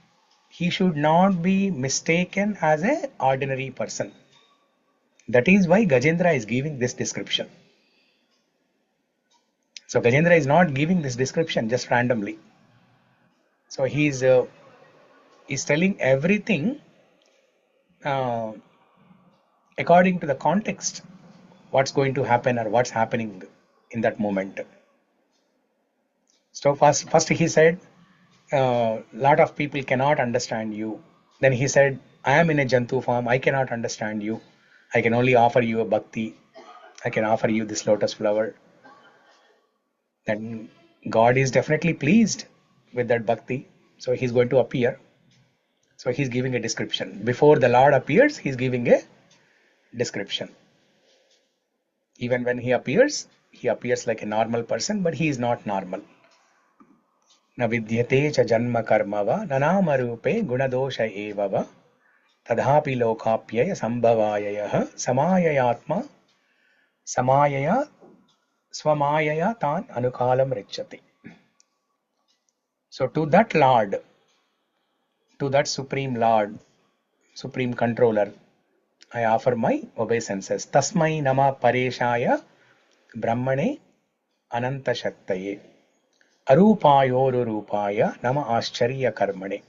he should not be mistaken as an ordinary person. That is why Gajendra is giving this description. So Gajendra is not giving this description just randomly. So he is telling everything according to the context, what's going to happen or what's happening in that moment. So first he said, lot of people cannot understand you. Then he said, I am in a Jantu form, I cannot understand you. I can only offer you a bhakti. I can offer you this lotus flower. Then God is definitely pleased with that bhakti. So he's going to appear. So he's giving a description. Before the Lord appears, he's giving a description. Even when he appears like a normal person, but he is not normal. Na vidyate cha janma karmava nāma-rūpe guṇa-doṣa evava tathāpi lokāpyaya-sambhavāya samayayātma samayaya sva-māyayā tāny anukālam ṛcchati. So to that Lord, to that Supreme Lord, Supreme Controller, I offer my obeisances. Tasmai nama pareśāya brahmaṇe nanta-śaktaye arūpāyoru-rūpāya namaḥ.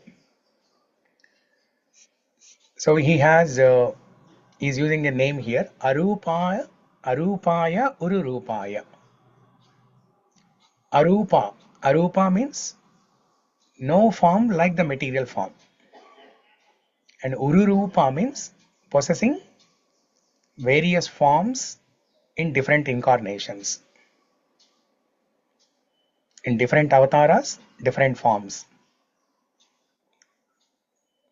So he has, he's using a name here, arūpāyoru-rūpāya. Arūpa means no form like the material form. And uru-rūpa means possessing various forms in different incarnations. In different avataras, different forms.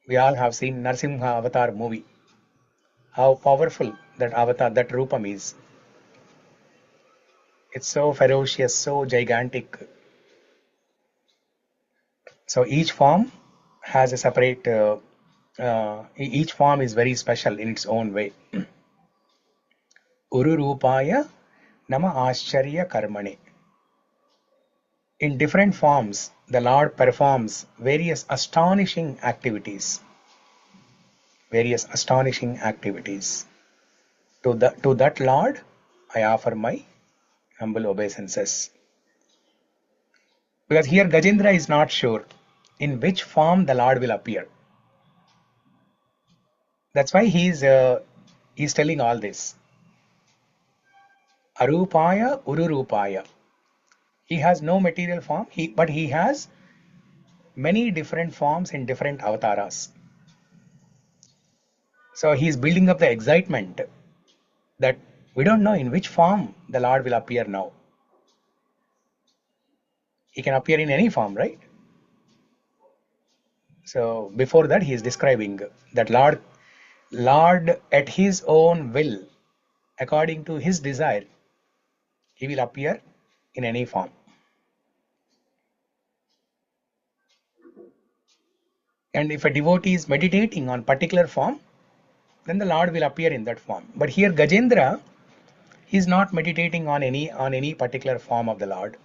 We all have seen Narasimha Avatar movie. How powerful that avatar, that Rupam is. It's so ferocious, so gigantic. So each form has a separate, each form is very special in its own way. Uru-rūpāya namaḥ. In different forms, the Lord performs various astonishing activities. Various astonishing activities. To that Lord, I offer my humble obeisances. Because here Gajendra is not sure in which form the Lord will appear. That's why he's telling all this. Arūpāyoru-rūpāya. He has no material form, but he has many different forms in different avataras. So he is building up the excitement that we don't know in which form the Lord will appear now. He can appear in any form, right? So before that he is describing that Lord at his own will, according to his desire, he will appear in any form. And if a devotee is meditating on particular form, then the Lord will appear in that form. But here Gajendra, he is not meditating on any particular form of the Lord.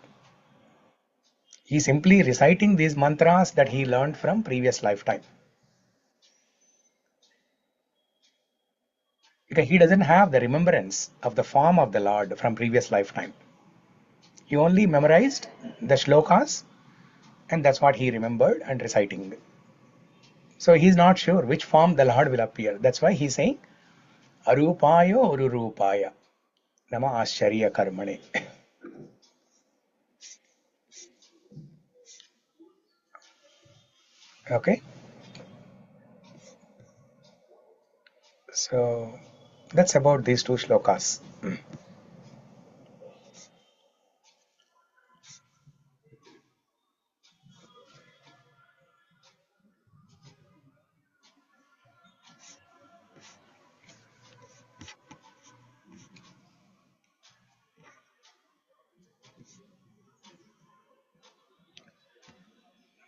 He is simply reciting these mantras that he learned from previous lifetime. Because he doesn't have the remembrance of the form of the Lord from previous lifetime. He only memorized the shlokas, and that's what he remembered and reciting. So he's not sure which form the Lord will appear. That's why he's saying arūpāyoru-rūpāya namaḥ āścarya-karmaṇe. Okay. So that's about these two shlokas.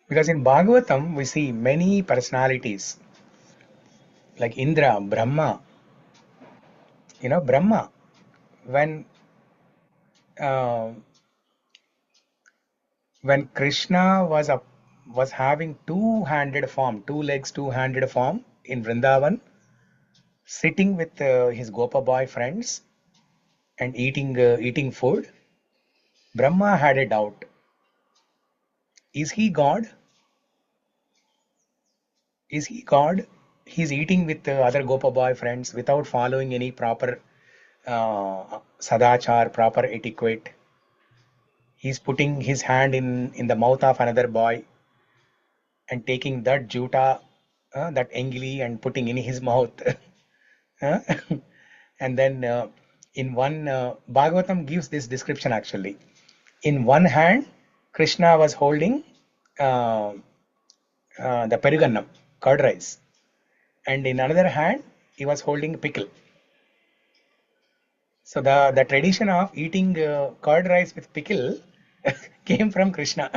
Because in Bhagavatam we see many personalities like Indra, Brahma. Brahma, when Krishna was having two-handed form, two legs, two-handed form in Vrindavan, sitting with his Gopa boy friends and eating food, Brahma had a doubt. Is he God? Is he God? He's eating with other Gopa boy friends without following any proper sadachar, proper etiquette. He's putting his hand in the mouth of another boy and taking that juta, that engili, and putting in his mouth. And then in one, Bhagavatam gives this description actually. In one hand, Krishna was holding the perigannam, curd rice. And in another hand, he was holding pickle. So the tradition of eating curd rice with pickle came from Krishna.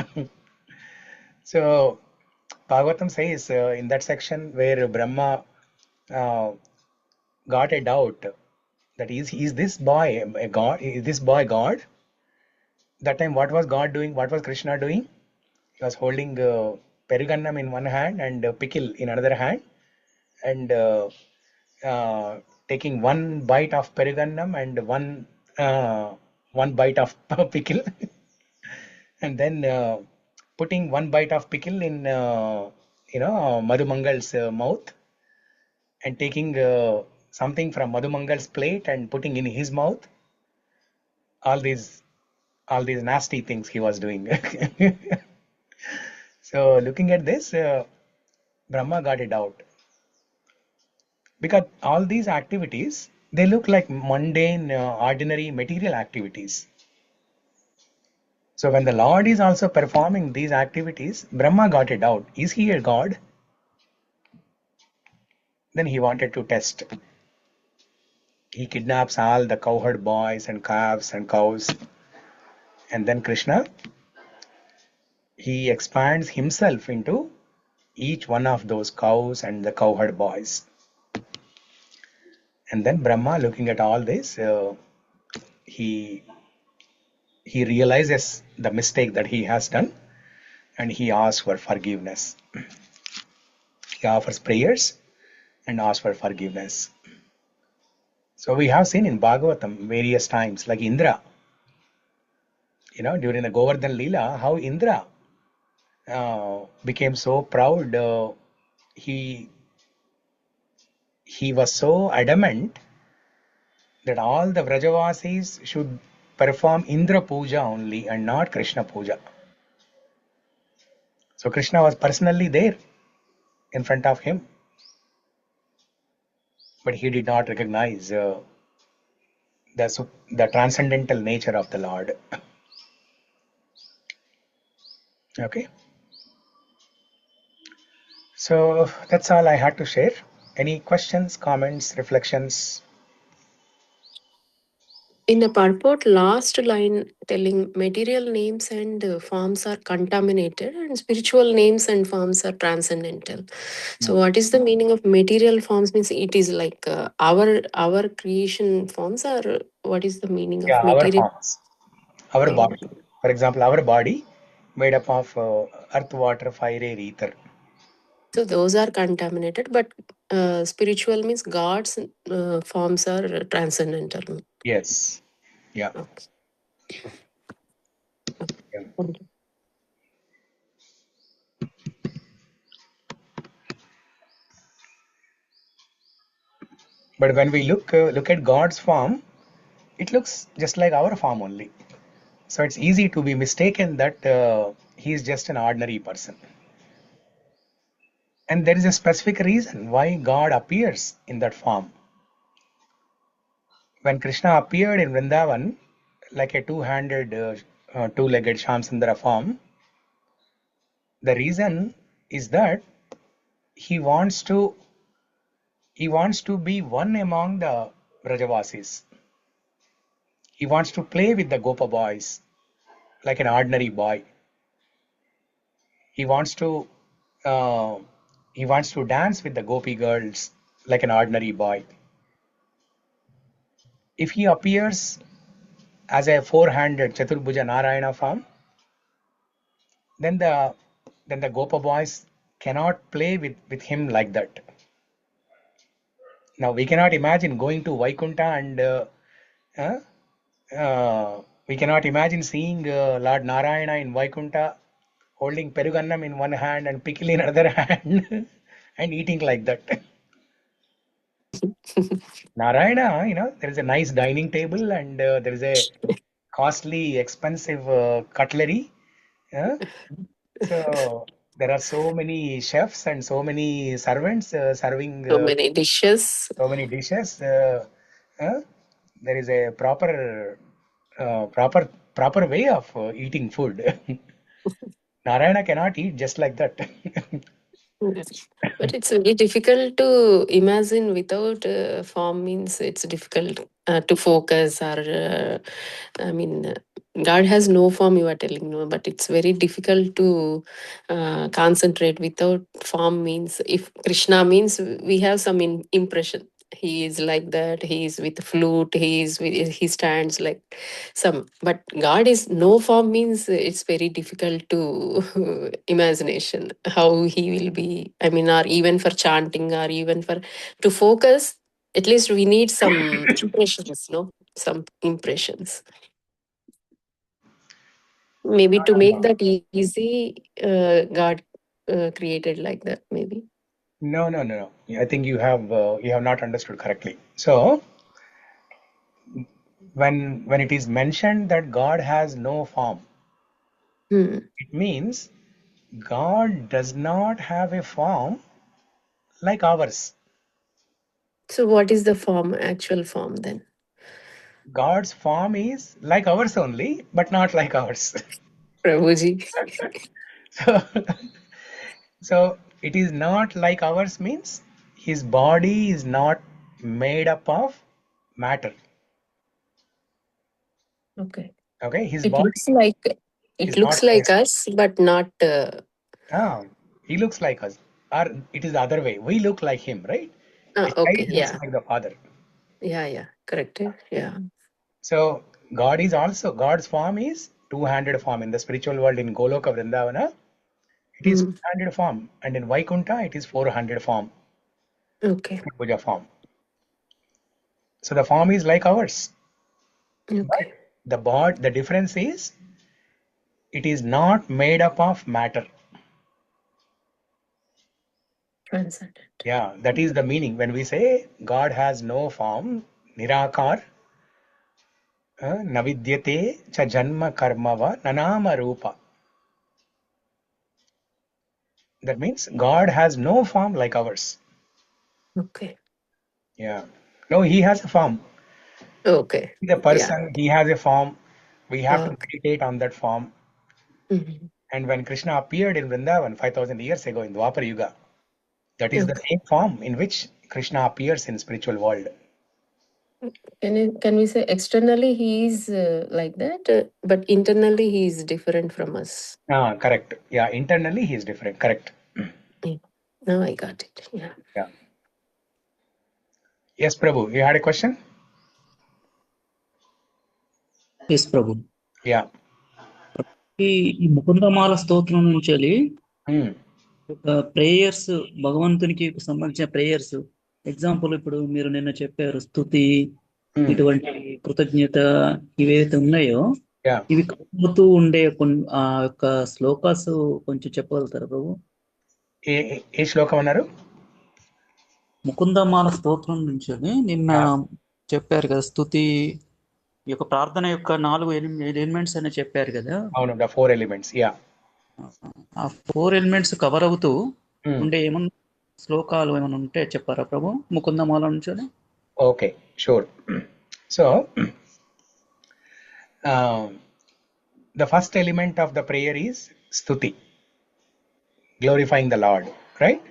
So Bhagavatam says in that section where Brahma got a doubt that is this boy a God? Is this boy God? That time what was God doing? What was Krishna doing? He was holding perigannam in one hand and pickle in another hand, and taking one bite of perigannam and one bite of pickle, and then putting one bite of pickle in Madhumangal's mouth, and taking something from Madhumangal's plate and putting in his mouth. All these nasty things he was doing. So looking at this, Brahma got a doubt, because all these activities, they look like mundane, ordinary material activities. So when the Lord is also performing these activities, Brahma got a doubt. Is he a God? Then he wanted to test. He kidnaps all the cowherd boys and calves and cows. And then Krishna, he expands himself into each one of those cows and the cowherd boys. And then Brahma, looking at all this, he realizes the mistake that he has done, and he asks for forgiveness. He offers prayers and asks for forgiveness. So we have seen in Bhagavatam various times, like Indra, during the Govardhan Leela, how Indra became so proud. He was so adamant that all the Vrajavasis should perform Indra Puja only and not Krishna Puja. So Krishna was personally there in front of him, but he did not recognize the transcendental nature of the Lord. Okay. So that's all I had to share. Any questions, comments, reflections? In the purport, last line telling material names and forms are contaminated and spiritual names and forms are transcendental. So what is the meaning of material forms? Means it is like our creation forms, or what is the meaning Yeah, of our material? forms, our body. For example, our body made up of earth, water, fire, air, ether. So those are contaminated, but spiritual means God's forms are transcendental. Yes. Yeah. Okay. Yeah. Thank you. But when we look at God's form, it looks just like our form only. So it's easy to be mistaken that he is just an ordinary person. And there is a specific reason why God appears in that form. When Krishna appeared in Vrindavan, like a two-handed, two-legged Shamsundara form, the reason is that he wants to be one among the Brajavasis. He wants to play with the Gopa boys like an ordinary boy. He wants to uh, dance with the Gopi girls like an ordinary boy. If he appears as a four-handed Chaturbhuja Narayana form, then the Gopa boys cannot play with him like that. Now we cannot imagine going to Vaikunta and uh, we cannot imagine seeing Lord Narayana in Vaikunta holding perugannam in one hand and pickle in another hand and eating like that. Narayana, there is a nice dining table and there is a costly, expensive cutlery. So there are so many chefs and so many servants serving So many dishes. so many dishes. Uh, there is a proper way of eating food. Narayana cannot eat just like that. Yes. But it's very difficult to imagine without form. Means it's difficult to focus, or God has no form, you are telling, no, but it's very difficult to concentrate without form. Means if Krishna means we have some impression. He is like that. He is with flute. He stands like some. But God is no form means it's very difficult to imagination how he will be. Or even for chanting, or even for to focus. At least we need some impressions, no, some impressions. Maybe to make that easy, God created like that. Maybe. No, no, no, no. I think you have not understood correctly. So when it is mentioned that God has no form, it means God does not have a form like ours. So, what is the form? Actual form then? God's form is like ours only, but not like ours. Prabhuji. So, so it is not like ours means his body is not made up of matter. Okay. Okay, his It body looks like is not made. us, but not. He looks like us, or it is the other way. We look like him, right? A Okay. child looks Yeah. like the father. Yeah. Yeah. Correct. Yeah. So God is also God's form is two-handed form in the spiritual world in Goloka Vrindavana. It is two-handed form, and in Vaikunta it is four-handed form, Okay. puja form. So the form is like ours, but Okay. the difference is it is not made up of matter. Transcendent. Yeah, that is the meaning when we say God has no form, nirakar, na vidyate cha janma karmava nāma-rūpe. That means God has no form like ours. Okay. Yeah. No, he has a form. Okay. The Yeah. person, he has a form. We have to Okay. meditate on that form. Mhm. And when Krishna appeared in Vrindavan 5000 years ago in Dwapar Yuga, that is the Okay. same form in which Krishna appears in spiritual world. Can we say externally he is like that, but internally he is different from us? Correct. Yeah, internally he is different. Correct. Yeah. Now I got it. Yeah. Yeah. Yes, Prabhu, you had a question? Yes Prabhu. Yeah. ఈ ముకుందమాల స్తోత్రం నుంచి వెళ్ళి Hmm. Prayers, భగవంతునికి సంబంధించిన prayers, example ఇప్పుడు మీరు నిన్న చెప్పారు స్తుతి, ఇటువంటి కృతజ్ఞత, ఇవేవైతే ఉన్నాయో Yeah. ఇవి కలుగుతూ ఉండే ఆ యొక్క శ్లోకాస్ కొంచెం చెప్పగలుగుతారా ప్రభు? ఏ శ్లోకం అన్నారు? ముకుందమాల స్తోత్రం నుంచి నిన్న చెప్పారు కదా, స్తుతి యొక్క ప్రార్థన యొక్క 4 ఎలిమెంట్స్ అని చెప్పారు కదా. అవును, the 4 elements. Yeah. ఆ 4 ఎలిమెంట్స్ కవర్ అవుతూ ఉండే ఏమన్నా శ్లోకాలు ఏమైనా ఉంటే చెప్పారా ప్రభు ముకుందమాల నుంచి? Okay, sure. So the first element of the prayer is stuti, glorifying the Lord, right?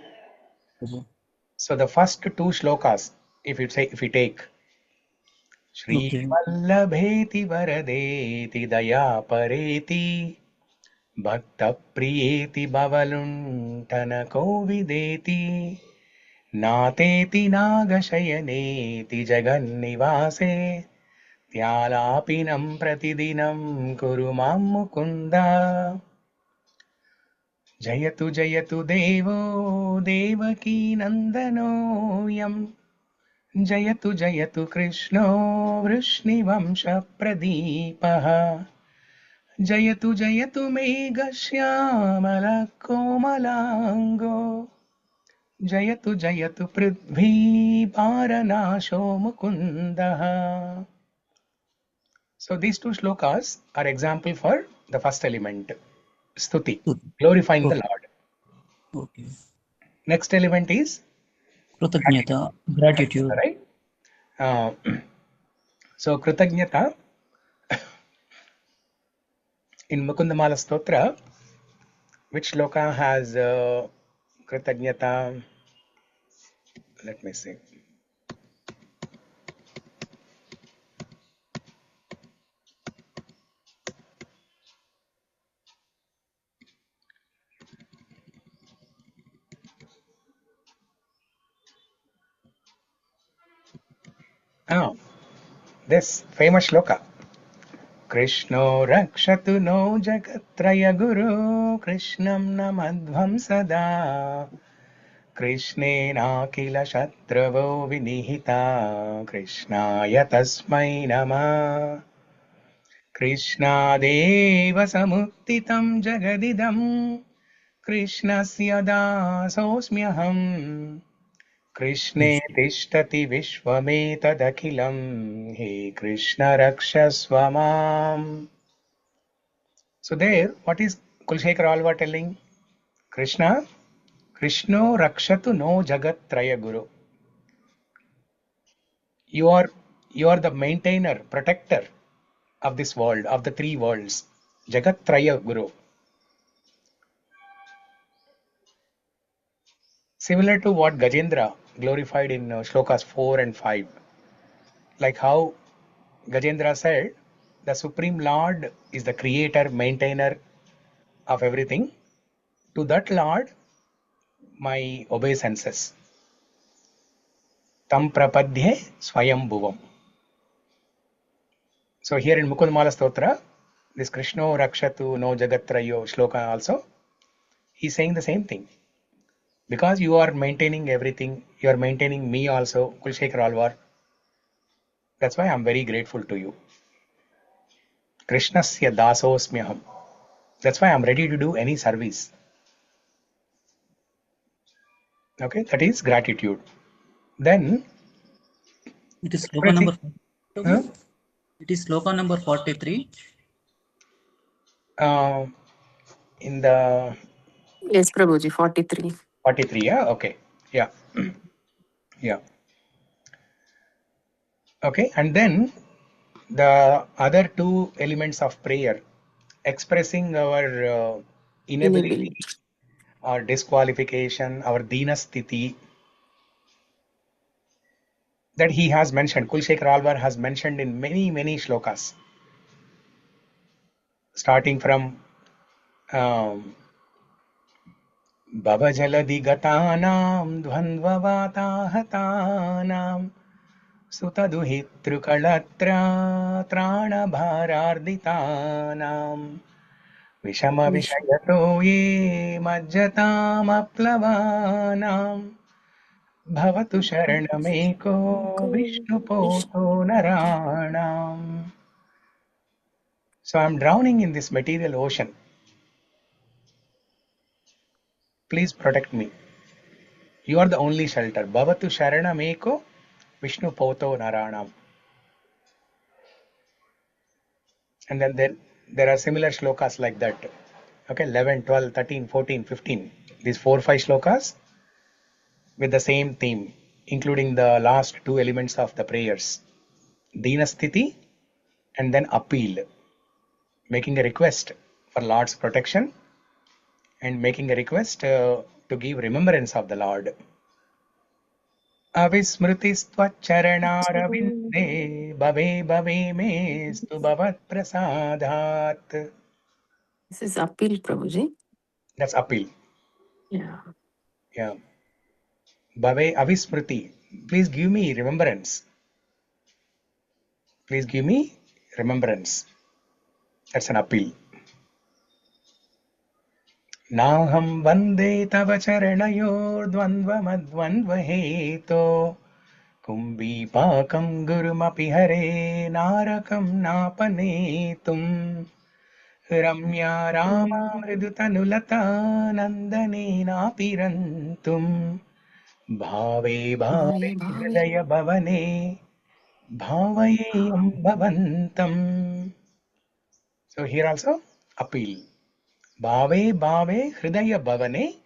So the first 2 shlokas, if you take Śrīmad-Bhāgavatam varadeti daya pareti bhakta priyeti bhavalunṭana kovideti nāteti nāgashayaneti jagannivase त्यालापिनं प्रतिदिनं कुरु मां मुकुन्द जयतु जयतु देवो देवकी नन्दनोऽयं जयतु जयतु कृष्णो वृष्णिवंशप्रदीपः जयतु जयतु मेघश्यामलकोमलाङ्गो जयतु जयतु पृथ्वीपारनाशो मुकुन्दः. So these 2 shlokas are example for the first element, stuti, glorifying the Lord. Okay. Next element is kృతజ్ఞత, gratitude, right? So kృతజ్ఞత in Mukundamala Stotra, which shloka has kృతజ్ఞత? Let me see. This famous shloka. Krishno rakshatu no jagatraya guru Krishnam namadhvam sada कृष्णेनाखिल शत्रवो विनिहिता कृष्णाय तस्मै नमः कृष्णादेव समुत्थितं जगदिदं कृष्णस्य दासोऽस्म्यहम् कृष्णे तिष्ठति विश्वमेतदखिलं हे कृष्ण रक्षस्व माम्. So there, what is Kulshekar Alva telling? Krishna, Krishno rakshatu no jagatraya guru. You are the maintainer, protector of this world, of the 3 worlds. Jagatraya Guru. Similar to what Gajendra glorified in shlokas 4 and 5. Like how Gajendra said, the Supreme Lord is the creator, maintainer of everything. To that Lord, my obeisances. Tam prapadhye swayambhuvam. So here in Mukundamala Stotra, this Krishno Rakshatu no Jagatrayo shloka also, he's saying the same thing. Because you are maintaining everything, you are maintaining me also, Kulshekar Alvar. That's why I'm very grateful to you. Krishnasya dasosmyaham. That's why I'm ready to do any service. Okay, that is gratitude. Then it is sloka number it is sloka number 43. In the Yes, Prabhuji, 43. 43, yeah, okay, yeah. Yeah. Okay, and then the other 2 elements of prayer, expressing our inability or disqualification, our dina sthiti. that he has mentioned, Kulshekhara Alvar has mentioned in many, many shlokas, starting from Bhavajaladigatānaṁ dvandvavātāhataānaṁ Sutaduhitrukalatrā trāṇabhārārdhitānaṁ Vishama Vishayato ye majjatāmaplavaānaṁ Bhavatu sharanameko Vishnupoto narāణam. So I am drowning in this material ocean. Please protect me. You are the only shelter. Bhavatu sharanameko Vishnupoto narāణam. And then there are similar shlokas like that. Okay, 11, 12, 13, 14, 15. These 4-5 shlokas with the same theme, including the last 2 elements of the prayers. Dinasthiti and then appeal. Making a request for Lord's protection and making a request to give remembrance of the Lord. Avismritistvaccharanāravinde bhave bhave me stu bhavat prasadhat. This is appeal, Prabhuji. That's appeal. Yeah. Yeah. Bhave avismriti. Please give me remembrance. Please give me remembrance. That's an appeal. Nāham vande tava charanayor-dvandva-madvandva-heto kumbhīpākam gurumapi hare narakam napanetum ramya rama mridutanulata nandanena-pirantum bhave bhave hridaya bhavane bhavayeyam bhavantam. So here also appeal. Bhave bhave hridaya bhavane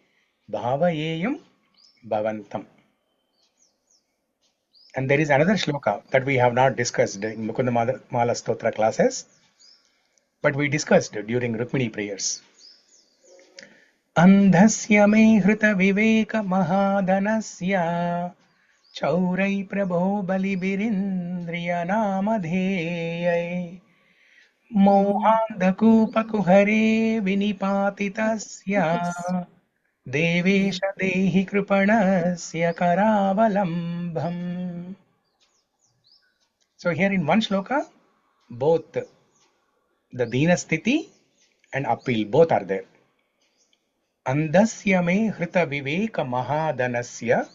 bhavayeyam bhavantam. And there is another shloka that we have not discussed in Mukunda Mala Stotra classes, but we discussed during Rukmini prayers. Andhasya me hrita viveka mahadanasya chaurai prabho balibirindriya namadheyai mohandakupakuhare vinipatitasya devesha dehi kripanasya karavalambham. So here in one shloka, both the dinasthiti and appeal, both are there. Andasya me hrita viveka mahadanasya.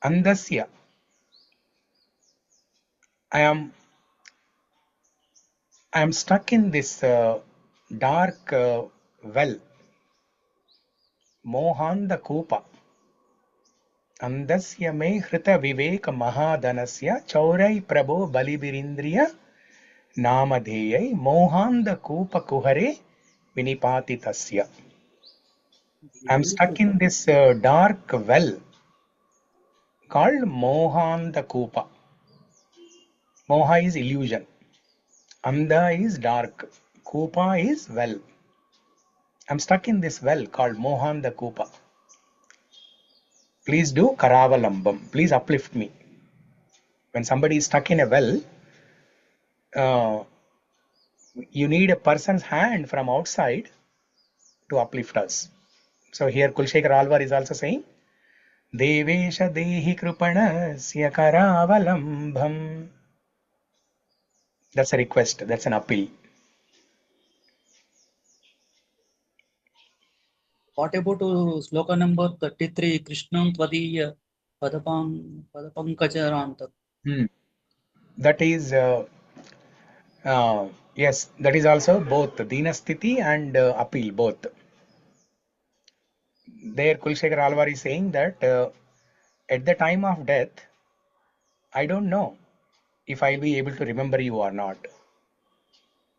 Andasya. I am stuck in this dark well. Mohanda Kupa. Andasya me hrita viveka mahadanasya chaurai prabho balibirindriya namadheyai mohanda kupa kuhare vinipatitasya. I am stuck in this dark well called Mohanda Kupa. Moha is illusion. Anda is dark. Kupa is well. I'm stuck in this well called Mohanda Kupa. Please do Karavalambam. Please uplift me. When somebody is stuck in a well, you need a person's hand from outside to uplift us. So here Kulshekhara Alvar is also saying, Devesha dehi krupanasya karavalambham. That's a request. That's an appeal. What about sloka number 33? Krishnam tvadiya padapankajaranta. That is, yes, that is also both dinasthiti and appeal, both. There Kulshekhara Alvar is saying that at the time of death, I don't know if I'll be able to remember you or not.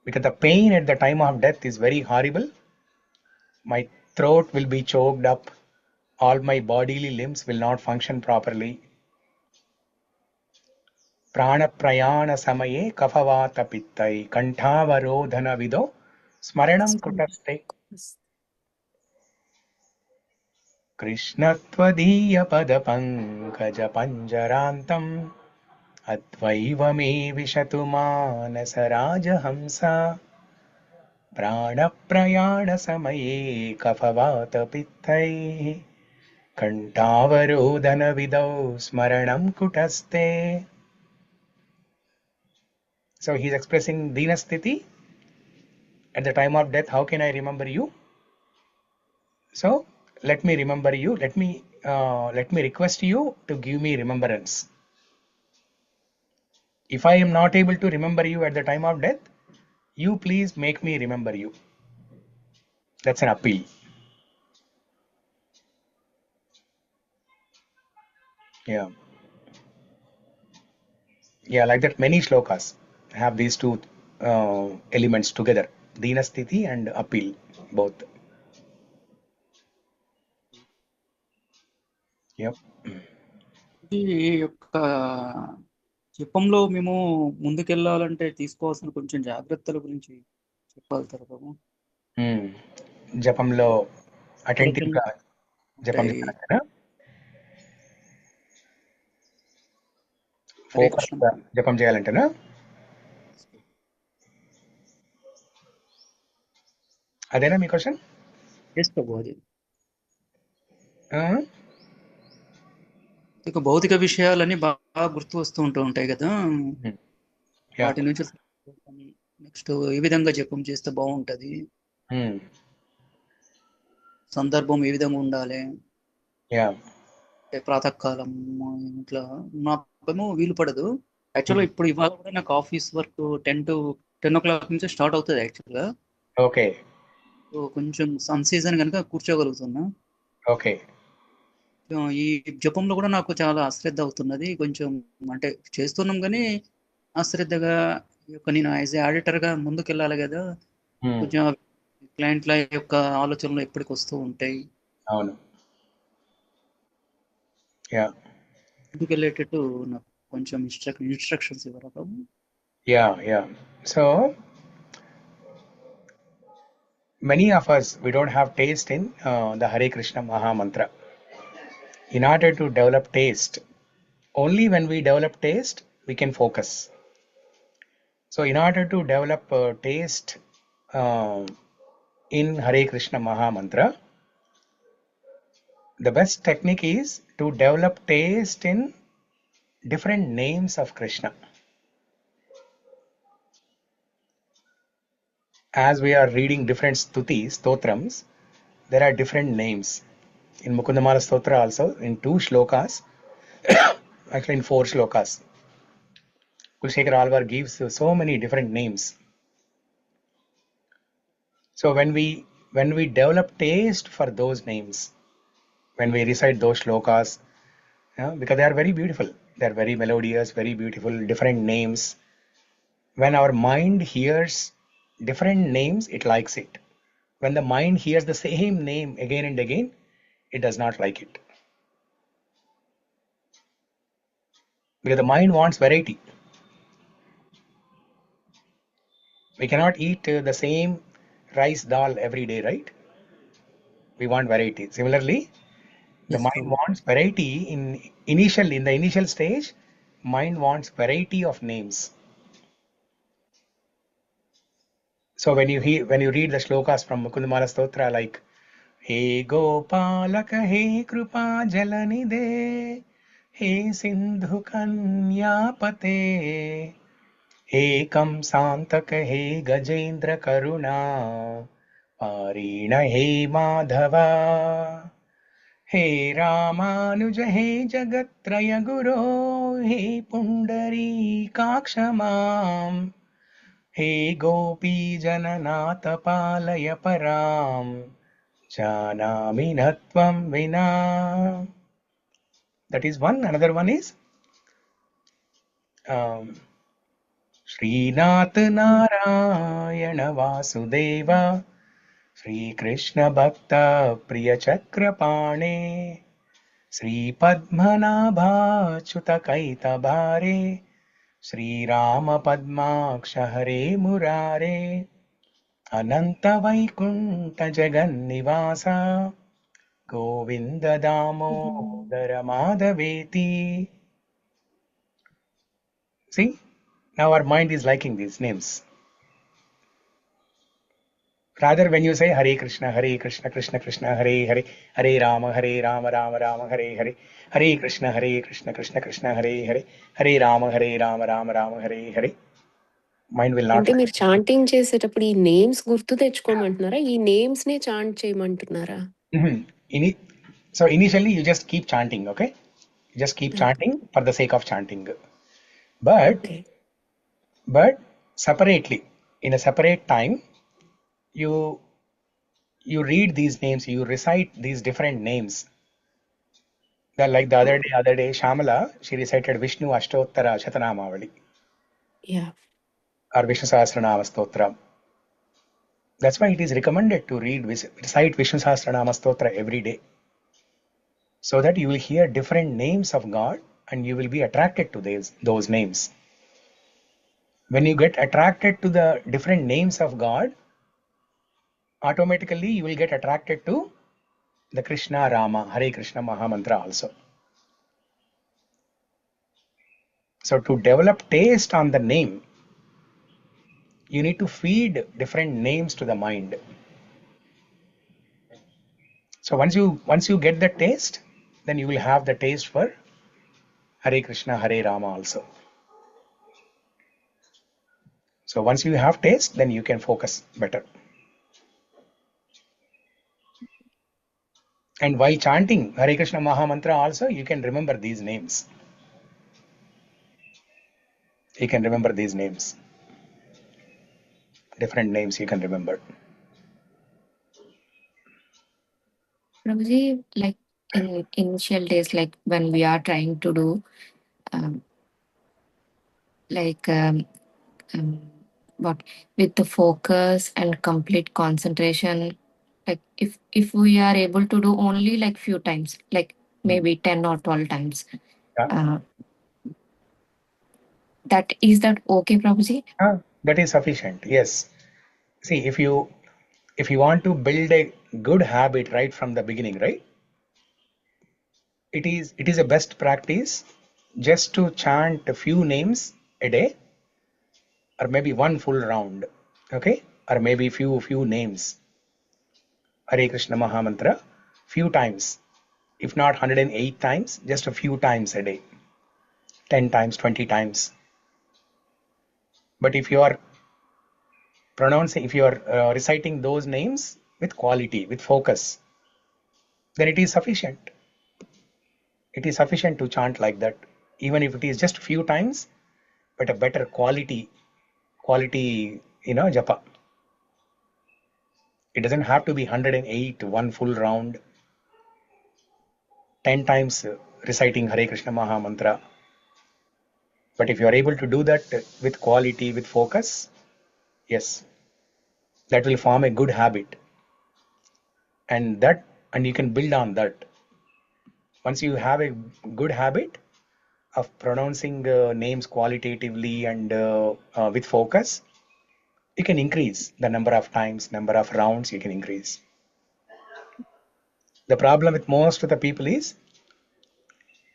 Because the pain at the time of death is very horrible. My throat will be choked up. All my bodily limbs will not function properly. Prana prayana samaye kafavata pittai kantavarodhana vido smaranam kutaste. कृष्णत्वदीयपदपङ्कजपञ्जरान्तम् अद्वैव मे विशतु मानसराजहंसा प्राणप्रयाणसमये कफवातपित्तैः कण्ठावरोधनविधौ स्मरणं कुटस्ते. So he is expressing Dinasthiti. At the time of death, how can I remember you? So let me remember you. Let me request you to give me remembrance. If I am not able to remember you at the time of death, you please make me remember you. That's an appeal. Yeah. Yeah, like that many shlokas have these two elements together. Dinasthiti and appeal, both. Yep. ఈ యొక్క జపంలో మేము ముందుకెళ్ళాలంటే తీసుకోవాల్సిన కొంచెం జాగ్రత్తల గురించి చెప్పగలుగుతారా ప్రభు? జపంలో attentive గా జపం ఉంటాయి. చేయాలంటేనా? హరే ఫోకస్ కృష్ణ. గా జపం చేయాలంటేనా? అదేనా మీ క్వశ్చన్? ఎస్ ప్రభు, అది ఇక భౌతిక విషయాలని బాగా గుర్తు వస్తూ ఉంటాయి కదా, వాటి నుంచి నెక్స్ట్ ఏ విధంగా జపం చేస్తే బాగుంటది, సందర్భం ఏ విధంగా ఉండాలి, ప్రాతకాలం ఇట్లా నాకేమో వీలు పడదు యాక్చువల్గా. ఇప్పుడు ఇవాళ కూడా నాకు ఆఫీస్ వర్క్ 10 o'clock నుంచి స్టార్ట్ అవుతుంది యాక్చువల్గా. ఓకే. కొంచెం సన్ సీజన్ కనుక కూర్చోగలుగుతున్నా. ఓకే. ఈ జపంలో కూడా నాకు చాలా అశ్రద్ధ అవుతున్నది. కొంచెం అంటే చేస్తున్నాం కానీ అశ్రద్ధగా, నేను యాజ్ ఏ ఆడిటర్ గా ముందుకెళ్ళాలి కదా, కొంచెం క్లయింట్ల యొక్క ఆలోచనలు ఎప్పటికి వస్తూ ఉంటాయి. అవును. ముందుకెళ్ళేటట్టు నాకు కొంచెం ఇన్స్ట్రక్షన్స్ ఇవ్వరా బాబు? So many of us, we don't have taste in the Hare Krishna Maha Mantra. In order to develop taste, only when we develop taste, we can focus. So in order to develop taste in Hare Krishna Maha Mantra, the best technique is to develop taste in different names of Krishna. As we are reading different stutis, stotrams, there are different names. In Mukundamala Stotra also, in 2 shlokas, actually in 4 shlokas, Kulshekar Alvar gives so many different names. So when we develop taste for those names, when we recite those shlokas, because they are very beautiful, they are very melodious, very beautiful, different names. When our mind hears different names, it likes it. When the mind hears the same name again and again, it does not like it. Because the mind wants variety. We cannot eat the same rice dal every day, right? We want variety. Similarly, the mind wants variety in the initial stage. Mind wants variety of names. So when you read the shlokas from Mukundamala Stotra, like He Gopalaka, He Krupa Jalanide, He Sindhu Kanyapate, Ekam Santaka, He Gajendra Karuna, Parina, He Madhava, He Ramanuja, He Jagatraya Guru, He Pundari Kakshamam, He Gopi Jananata Palaya Param, Janami Natvam Vina. That is one. Another one is Srinath Narayana Vasudeva, Sri Krishna Bhakta Priya Chakrapane, Sri Padmanabha Chuta Kaita Bhare, Sri Rama Padmaksha Hare Murare, Ananta Vaikunta Jagan Nivasa, Govinda Damodara Madhaveti. See, now our mind is liking these names. Rather, when you say Hare Krishna, Krishna Krishna, Hare Hare, Hare Rama, Rama Rama, Hare Hare, Hare Krishna, Krishna Krishna, Hare Hare, Hare Rama, Rama, Hare Hare. Mind will not. అంటే మీరు chanting చేసేటప్పుడు ఈ names గుర్తు తెచ్చుకోమంటున్నారా, ఈ names నే chant చేయమంటున్నారా? So initially you just keep chanting, okay? You just keep chanting for the sake of chanting. But separately, in a separate time, you read these names, you recite these different names. Like the other day, Shamala, she recited Vishnu Ashtottara Shatanamavali. Yeah. Or Vishnu Sahasranama Stotra. That's why it is recommended to recite Vishnu Sahasranama Stotra every day. So that you will hear different names of God and you will be attracted to those names. When you get attracted to the different names of God, automatically you will get attracted to the Krishna Rama, Hare Krishna Mahamantra also. So to develop taste on the name, you need to feed different names to the mind. So once you get the taste, then you will have the taste for Hare Krishna, Hare Rama also. So once you have taste, then you can focus better. And while chanting Hare Krishna Mahamantra also, you can remember these names. You can remember these names. Different names you can remember. Prabhuji, like in initial days, like when we are trying to do what with the focus and complete concentration, like if we are able to do only like few times, like maybe 10 or 12 times, that okay, Prabhuji? That is sufficient. Yes. See, if you want to build a good habit right from the beginning, right? It is a best practice just to chant a few names a day, or maybe one full round, okay? Or maybe few names. Hare Krishna Mahamantra, few times. If not 108 times, just a few times a day. 10 times, 20 times. But if you are reciting those names with quality, with focus, then it is sufficient. It is sufficient to chant like that, even if it is just few times, but a better quality, japa. It doesn't have to be 108, one full round, 10 times reciting Hare Krishna Mahamantra. But if you are able to do that with quality, with focus, yes, that will form a good habit. And you can build on that. Once you have a good habit of pronouncing names qualitatively and with focus, you can increase the number of times, number of rounds you can increase. The problem with most of the people is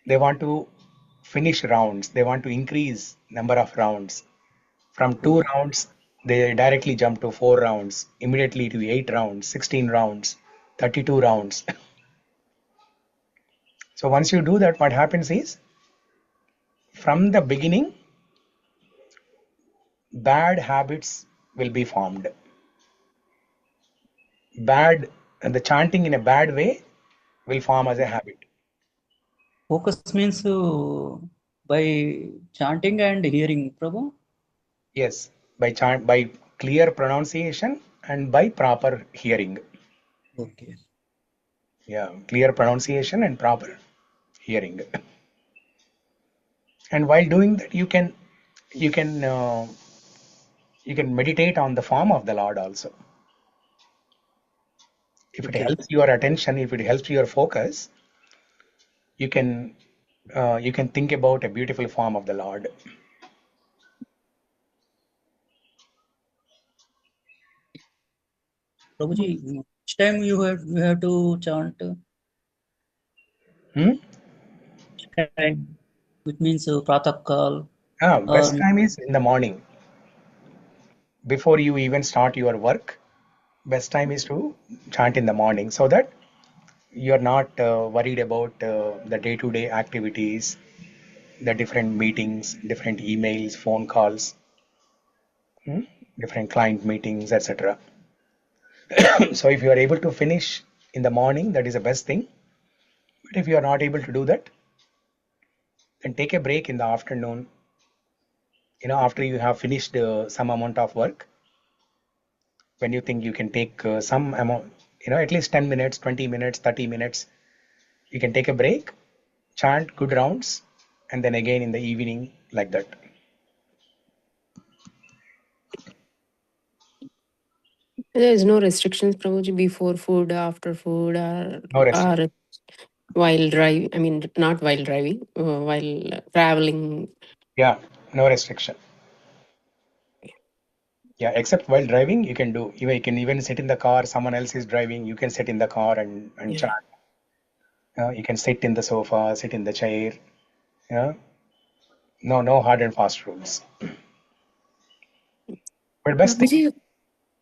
they want to finish rounds. They want to increase number of rounds. From 2 rounds, they directly jump to 4 rounds, immediately to 8 rounds, 16 rounds, 32 rounds. So once you do that, what happens is, from the beginning, bad habits will be formed. The chanting in a bad way will form as a habit. Focus means by chanting and hearing, Prabhu? Yes, by clear pronunciation and by proper hearing. Okay. Yeah, clear pronunciation and proper hearing. And while doing that, you can meditate on the form of the Lord also. If it helps your attention, if it helps your focus, you can think about a beautiful form of the Lord. Prabhuji, each time you have to chant Hmm? Time, which means pratakal. Best time is in the morning. Before you even start your work, best time is to chant in the morning so that you're not worried about the day-to-day activities, the different meetings, different emails, phone calls, different client meetings, etc. So if you are able to finish in the morning, that is the best thing. But if you are not able to do that, then take a break in the afternoon. After you have finished some amount of work, when you think you can take some amount, at least 10 minutes, 20 minutes, 30 minutes, you can take a break, chant good rounds, and then again in the evening, like that. There is no restrictions, Prabhuji, before food, after food, No restriction. or while driving. I mean, not while driving, while traveling. Yeah, no restriction. Yeah, except while driving, you can do. You can even sit in the car. Someone else is driving. You can sit in the car and Yeah. chant. You can sit in the sofa, sit in the chair. Yeah, no hard and fast rules. But best thing Prabhuji,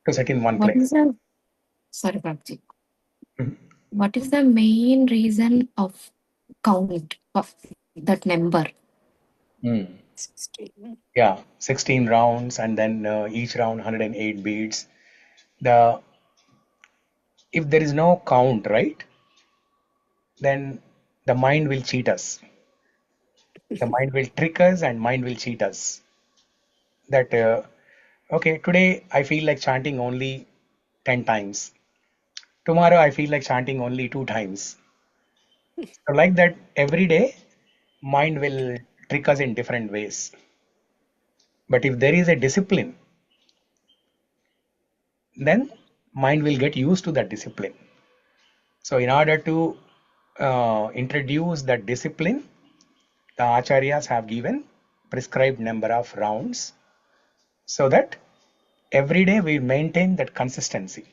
to sit in one what place. is the sorry, Prabhuji. Mhm. What is the main reason of count of that number? Mm. 16. Yeah, 16 rounds, and then each round 108 beads. If there is no count, right, then the mind will cheat us. The mind will trick us, and mind will cheat us. That okay, today I feel like chanting only 10 times. Tomorrow I feel like chanting only 2 times. So like that, every day, mind will trick us in different ways. But if there is a discipline, then mind will get used to that discipline. So in order to introduce that discipline, the acharyas have given prescribed number of rounds so that every day we maintain that consistency.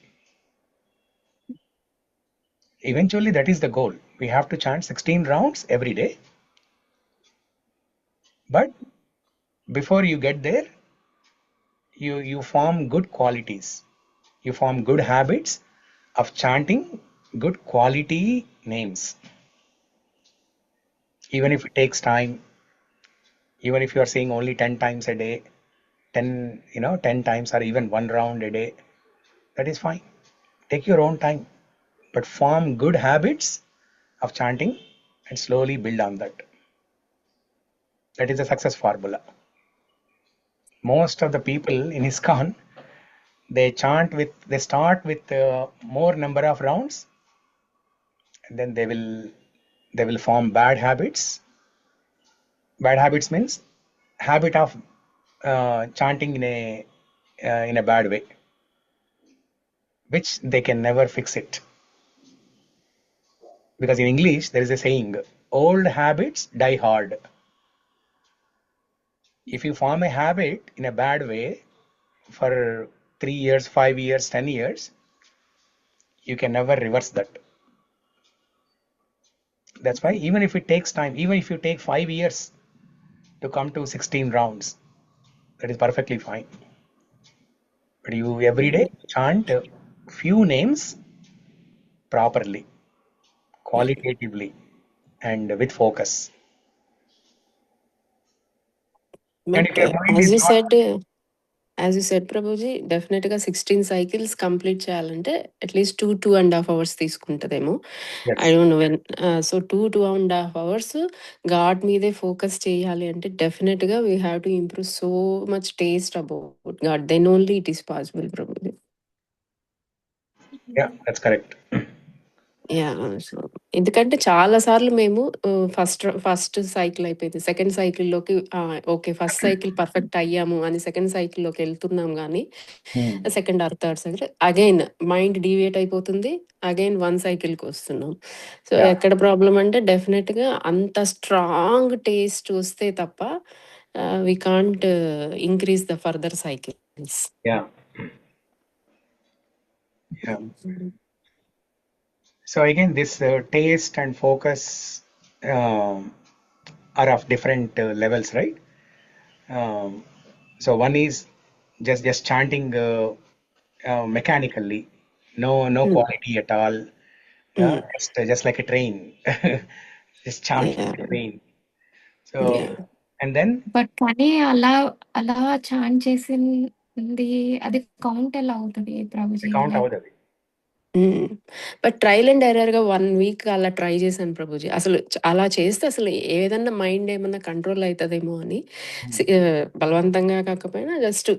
Eventually, that is the goal. We have to chant 16 rounds every day. But before you get there, you form good qualities. You form good habits of chanting good quality names. Even if it takes time, even if you are saying only 10 times a day, 10 times or even one round a day, that is fine. Take your own time, but form good habits of chanting and slowly build on that. That is a success formula. Most of the people in ISKCON, they start with more number of rounds, and then they will form bad habits. Bad habits means habit of chanting in a bad way, which they can never fix it. Because in English there is a saying, old habits die hard. If you form a habit in a bad way for 3 years, 5 years, 10 years, you can never reverse that. That's why even if it takes time, even if you take 5 years to come to 16 rounds, that is perfectly fine. But you every day chant a few names properly, qualitatively, and with focus. And if But your mind is not, as you said, Prabhuji, డెఫినెట్గా 16 cycles complete చేయాలంటే at least 2.5 hours తీసుకుంటుందేమో. yes, I don't know when. So 2.5 hours God మీదే focus చేయాలి అంటే డెఫినెట్గా we have to improve so much taste about God, then only it is possible, Prabhuji. yeah, that's correct. Yeah. So ఎందుకంటే చాలా సార్లు మేము first cycle అయిపోయింది, second సైకిల్లోకి ఓకే ఫస్ట్ సైకిల్ పర్ఫెక్ట్ అయ్యాము అని సెకండ్ సైకిల్లోకి వెళ్తున్నాం, కానీ Hmm. Second or third cycle again mind deviate అయిపోతుంది, అగైన్ వన్ సైకిల్కి వస్తున్నాం. సో Yeah, ఎక్కడ ప్రాబ్లం అంటే డెఫినెట్గా అంత స్ట్రాంగ్ టేస్ట్ వస్తే తప్ప we can't increase the further cycles. yeah, yeah. So again, this taste and focus are of different levels, right? So one is just chanting mechanically, no quality at all, just like a train, just chant Yeah. like a train. So Yeah. and then but కానీ అలా chant చేసింది అది count ఎలా అవుతుంది Prabhuji? count like అవుతుంది. But trial and error గా 1 week అలా try చేశాను ప్రభుజీ. అసలు అలా చేస్తే అసలు ఏదన్నా మైండ్ ఏమన్నా కంట్రోల్ అవుతుందేమో అని బలవంతంగా కాకపోయినా జస్ట్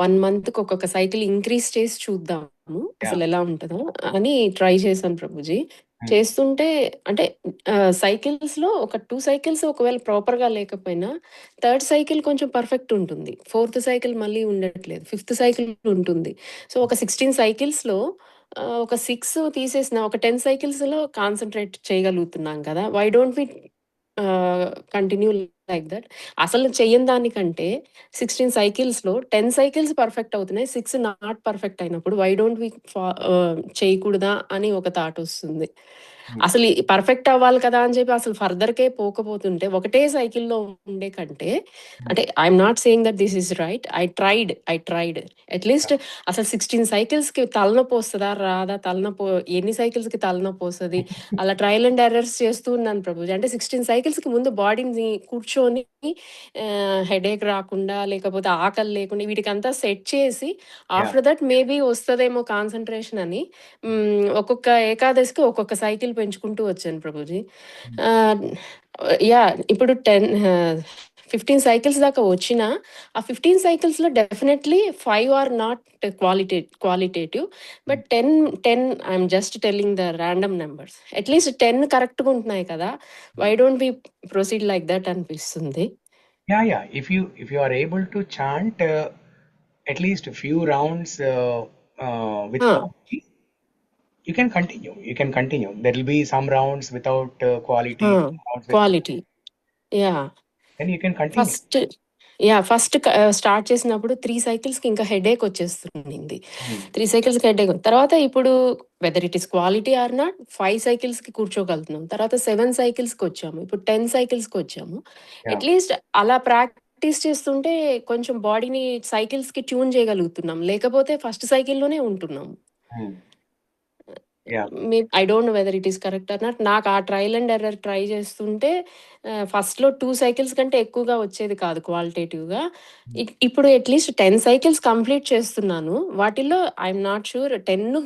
1 మంత్ కి ఒక్కొక్క సైకిల్ ఇంక్రీజ్ చేసి చూద్దాము అసలు ఎలా ఉంటుందో అని ట్రై చేశాను ప్రభుజీ. చేస్తుంటే అంటే సైకిల్స్ లో ఒక 2 సైకిల్స్ ఒకవేళ ప్రాపర్ గా లేకపోయినా థర్డ్ సైకిల్ కొంచెం పర్ఫెక్ట్ ఉంటుంది, ఫోర్త్ సైకిల్ మళ్ళీ ఉండట్లేదు, ఫిఫ్త్ సైకిల్ ఉంటుంది. సో ఒక 16 సైకిల్స్ లో ఒక 6 తీసేసిన ఒక 10 సైకిల్స్ లో కాన్సన్ట్రేట్ చేయగలుగుతున్నాం కదా, why don't we continue like that? అసలు చెయ్యని దానికంటే 16 సైకిల్స్ లో 10 సైకిల్స్ పర్ఫెక్ట్ అవుతున్నాయి, 6 నాట్ పర్ఫెక్ట్ అయినప్పుడు వై డోంట్ వి చేయకూడదా అని ఒక థాట్ వస్తుంది. అసలు పర్ఫెక్ట్ అవ్వాలి కదా అని చెప్పి అసలు ఫర్దర్ కే పోకపోతుంటే ఒకటే సైకిల్లో ఉండే కంటే, అంటే I'm not saying that this is right, I tried at least అసలు 16 సైకిల్స్ కి తలనొప్పి వస్తుందా రాదా, తలనొప్పి ఎన్ని సైకిల్స్ కి తలనొప్పి వస్తుంది, అలా ట్రయల్ అండ్ ఎర్రర్స్ చేస్తూ ఉన్నాను ప్రభుజీ. అంటే 16 సైకిల్స్ కి ముందు బాడీని కూర్చొని హెడేక్ రాకుండా లేకపోతే ఆకలి లేకుండా వీటికంతా సెట్ చేసి ఆఫ్టర్ దట్ మేబీ వస్తుందేమో కాన్సన్ట్రేషన్ అని ఒక్కొక్క ఏకాదశికి ఒక్కొక్క సైకిల్ పెంచుకుంటూ వచ్చాను ప్రభుజీ. యా ఇప్పుడు 15 సైకిల్స్ దాకా వచ్చిన ఆ 15 సైకిల్స్ లో definitely 5 are not qualitative, but 10 I'm just telling the random numbers, at least 10 correct గా ఉంటున్నాయి కదా, why don't we proceed like that అనిపిస్తుంది. Yeah. If you are able to chant at least a few rounds with quality, you can continue. There will be some rounds without quality, rounds with quality. Yeah then you can continue. First start చేసినప్పుడు 3 cycles కి ఇంకా headache వచ్చేస్తుంది, 3 cycles కి headache. తర్వాత ఇప్పుడు whether it is quality are not 5 cycles కి కూర్చోగలుగుతున్నాం, తర్వాత 7 cycles కి వచ్చాము, ఇప్పుడు 10 సైకిల్స్ కి వచ్చాము. అట్లీస్ట్ అలా ప్రాక్టీస్ చేస్తుంటే కొంచెం బాడీని సైకిల్స్ కి ట్యూన్ చేయగలుగుతున్నాం, లేకపోతే ఫస్ట్ సైకిల్లోనే ఉంటున్నాం. I don't know whether it is correct or not. నాకు ఆ ట్రయల్ అండ్ ఎర్రర్ ట్రై చేస్తుంటే ఫస్ట్ లో 2 సైకిల్స్ కంటే ఎక్కువగా వచ్చేది కాదు క్వాలిటేటివ్ గా. ఇప్పుడు అట్లీస్ట్ 10 సైకిల్స్ కంప్లీట్ చేస్తున్నాను, వాటిల్లో ఐఎమ్ నాట్ షూర్ 10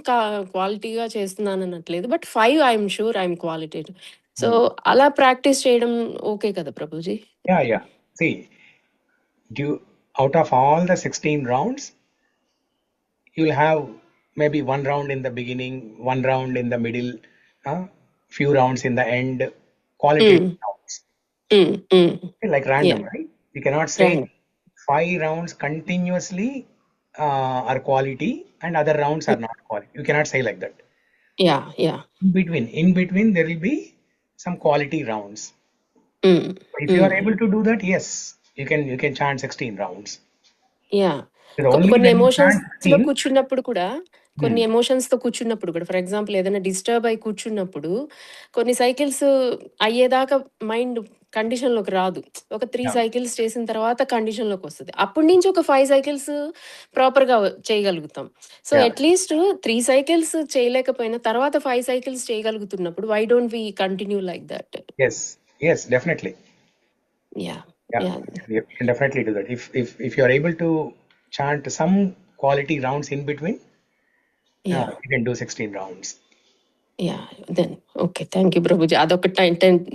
క్వాలిటీగా చేస్తున్నాను అనట్లేదు, but 5 I'm sure I'm qualitative. So అలా ప్రాక్టీస్ చేయడం ఓకే కదా Prabhuji? Yeah. See, out of all the 16 rounds, you'll have maybe one round in the beginning, one round in the middle, few rounds in the end, qualitative rounds. Like random, right? You cannot say 5 rounds continuously are quality and other rounds are not quality. You cannot say like that. Yeah. In between there will be some quality rounds. If you are able to do that, yes, you can chant 16 rounds. Yeah Only కొన్ని when you emotions chant లో 16, కూర్చున్నప్పుడు కూడా, కొన్ని emotions తో కూర్చున్నప్పుడు కూడా, for example ఏదైనా disturb అయి కూర్చున్నప్పుడు కొన్ని సైకిల్స్ అయ్యేదాకా మైండ్ కండిషన్ లోకి రాదు, ఒక 3 సైకిల్స్ చేసిన తర్వాత కండిషన్ లోకి వస్తుంది, అప్పటి నుంచి ఒక 5 సైకిల్స్ ప్రాపర్ గా చేయగలుగుతాం. సో అట్లీస్ట్ 3 సైకిల్స్ చేయలేకపోయినా తర్వాత 5 సైకిల్స్ చేయగలుగుతున్నప్పుడు why don't we continue like that? yes, definitely. Yeah. You can definitely do that. If you are able to chant some quality rounds in between, you can do 16 rounds. Then okay, thank you Prabhuji. అదొక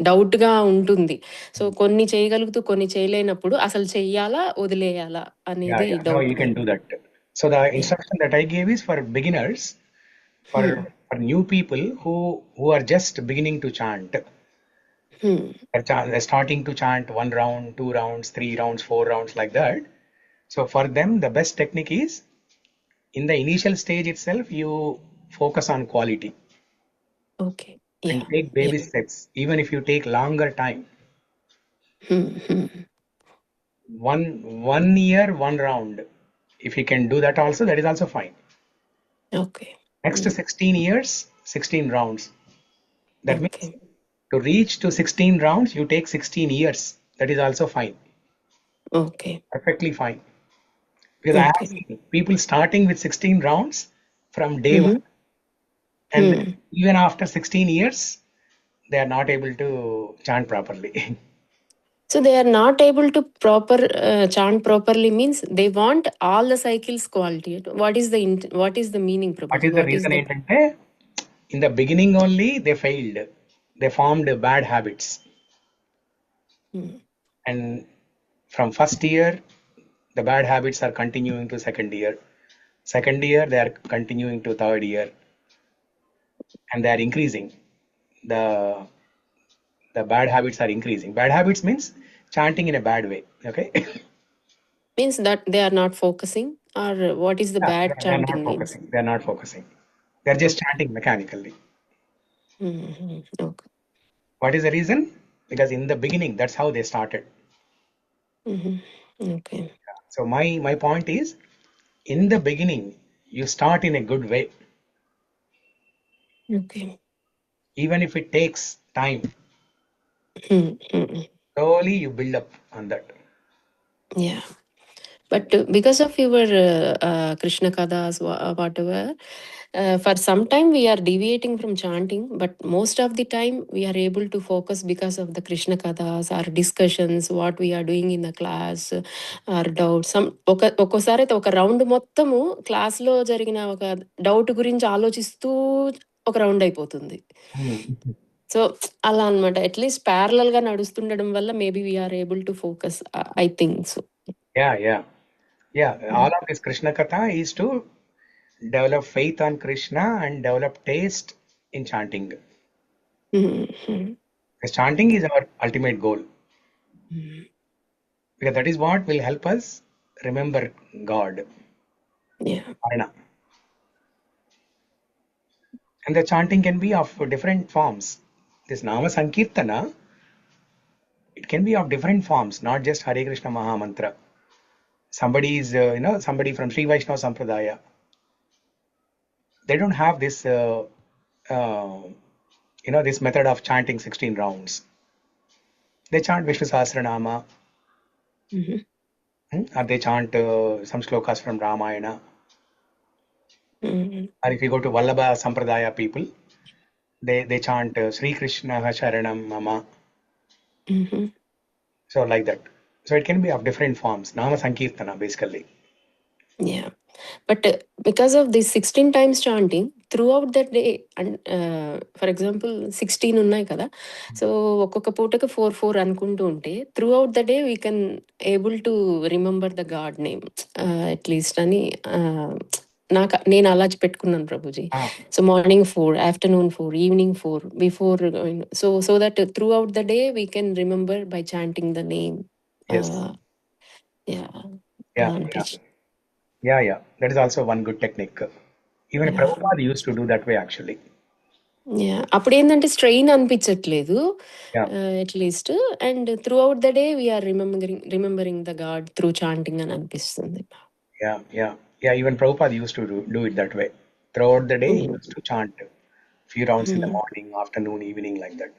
doubt గా ఉంటుంది. So కొన్ని చేయగలుగుతూ కొన్ని చేయలేనప్పుడు అసలు చెయ్యాలా వదిలేయాలా అనేది No, doubt. you can do that. So the instruction that I gave is for beginners, for new people who are just beginning to chant. They're starting to chant 1 round, 2 rounds, 3 rounds, 4 rounds, like that. So for them, the best technique is, in the initial stage itself, you focus on quality. Okay. And take baby steps, even if you take longer time. One year, 1 round. If you can do that also, that is also fine. Okay. Next 16 years, 16 rounds. That means To reach to 16 rounds, you take 16 years. That is also fine. Okay. Perfectly fine. Because I have seen people starting with 16 rounds from day one, and even after 16 years, they are not able to chant properly. So they are not able to chant properly means they want all the cycles quality. What is the meaning, What Prabhuji? is the reason? In the beginning only they failed. They formed bad habits. And from first year, the bad habits are continuing to second year. Second year, they are continuing to third year. And they are increasing. The bad habits are increasing. Bad habits means chanting in a bad way. Okay. Means that they are not focusing, or what is the bad They are not chanting means? focusing. They are not focusing. They are just chanting mechanically. Okay. What is the reason? Because in the beginning, that's how they started. Okay. So my point is, in the beginning, you start in a good way. Okay. Even if it takes time, slowly you build up on that. Yeah. But because of your Krishna Kathas, whatever, for some time we are deviating from chanting, but most of the time we are able to focus because of the Krishna Kathas, our discussions, what we are doing in the class, our doubts. ఒక్కోసారి అయితే ఒక round మొత్తము క్లాస్లో జరిగిన ఒక doubt గురించి ఆలోచిస్తూ ఒక రౌండ్ అయిపోతుంది. సో అలా అనమాట. అట్లీస్ట్ ప్యారలల్ గా నడుస్తుండడం వల్ల maybe we are able to focus, I think so. Yeah. All of this Krishna Katha is to develop faith on Krishna and develop taste in chanting. Because chanting is our ultimate goal. Because that is what will help us remember God. Yeah. And the chanting can be of different forms. This Nama Sankirtana, it can be of different forms, not just Hare Krishna Maha Mantra. Somebody is, somebody from Sri Vaishnava Sampradaya. They don't have this, this method of chanting 16 rounds. They chant Vishnu Sahasranama, or they chant some slokas from Ramayana. Or if you go to Vallabha Sampradaya people, they chant Sri Krishna Sharanam Mama. So like that. So it can be of different forms. Nama Sankirtana basically. Yeah. But because of this 16 times chanting, throughout the day, and for example, 16 ఉన్నాయి కదా, so ఒక్కొక్క పూటకి 4 అనుకుంటూ ఉంటే throughout the day we can able to remember the God name at least అని నేను అలా పెట్టుకున్నాను Prabhuji. So morning 4, afternoon 4, evening 4, before so that throughout the day we can remember by chanting the name. Yeah. That is also one good technique. Even Prabhupada used to do that way actually. అప్పుడు ఏంటంటే strain అనిపించట్లేదు at least, and throughout the day we are remembering the God through chanting అని అనిపిస్తుంది. Even Prabhupada used to do it that way. Throughout the day he used to chant few rounds in the morning, afternoon, evening, like that.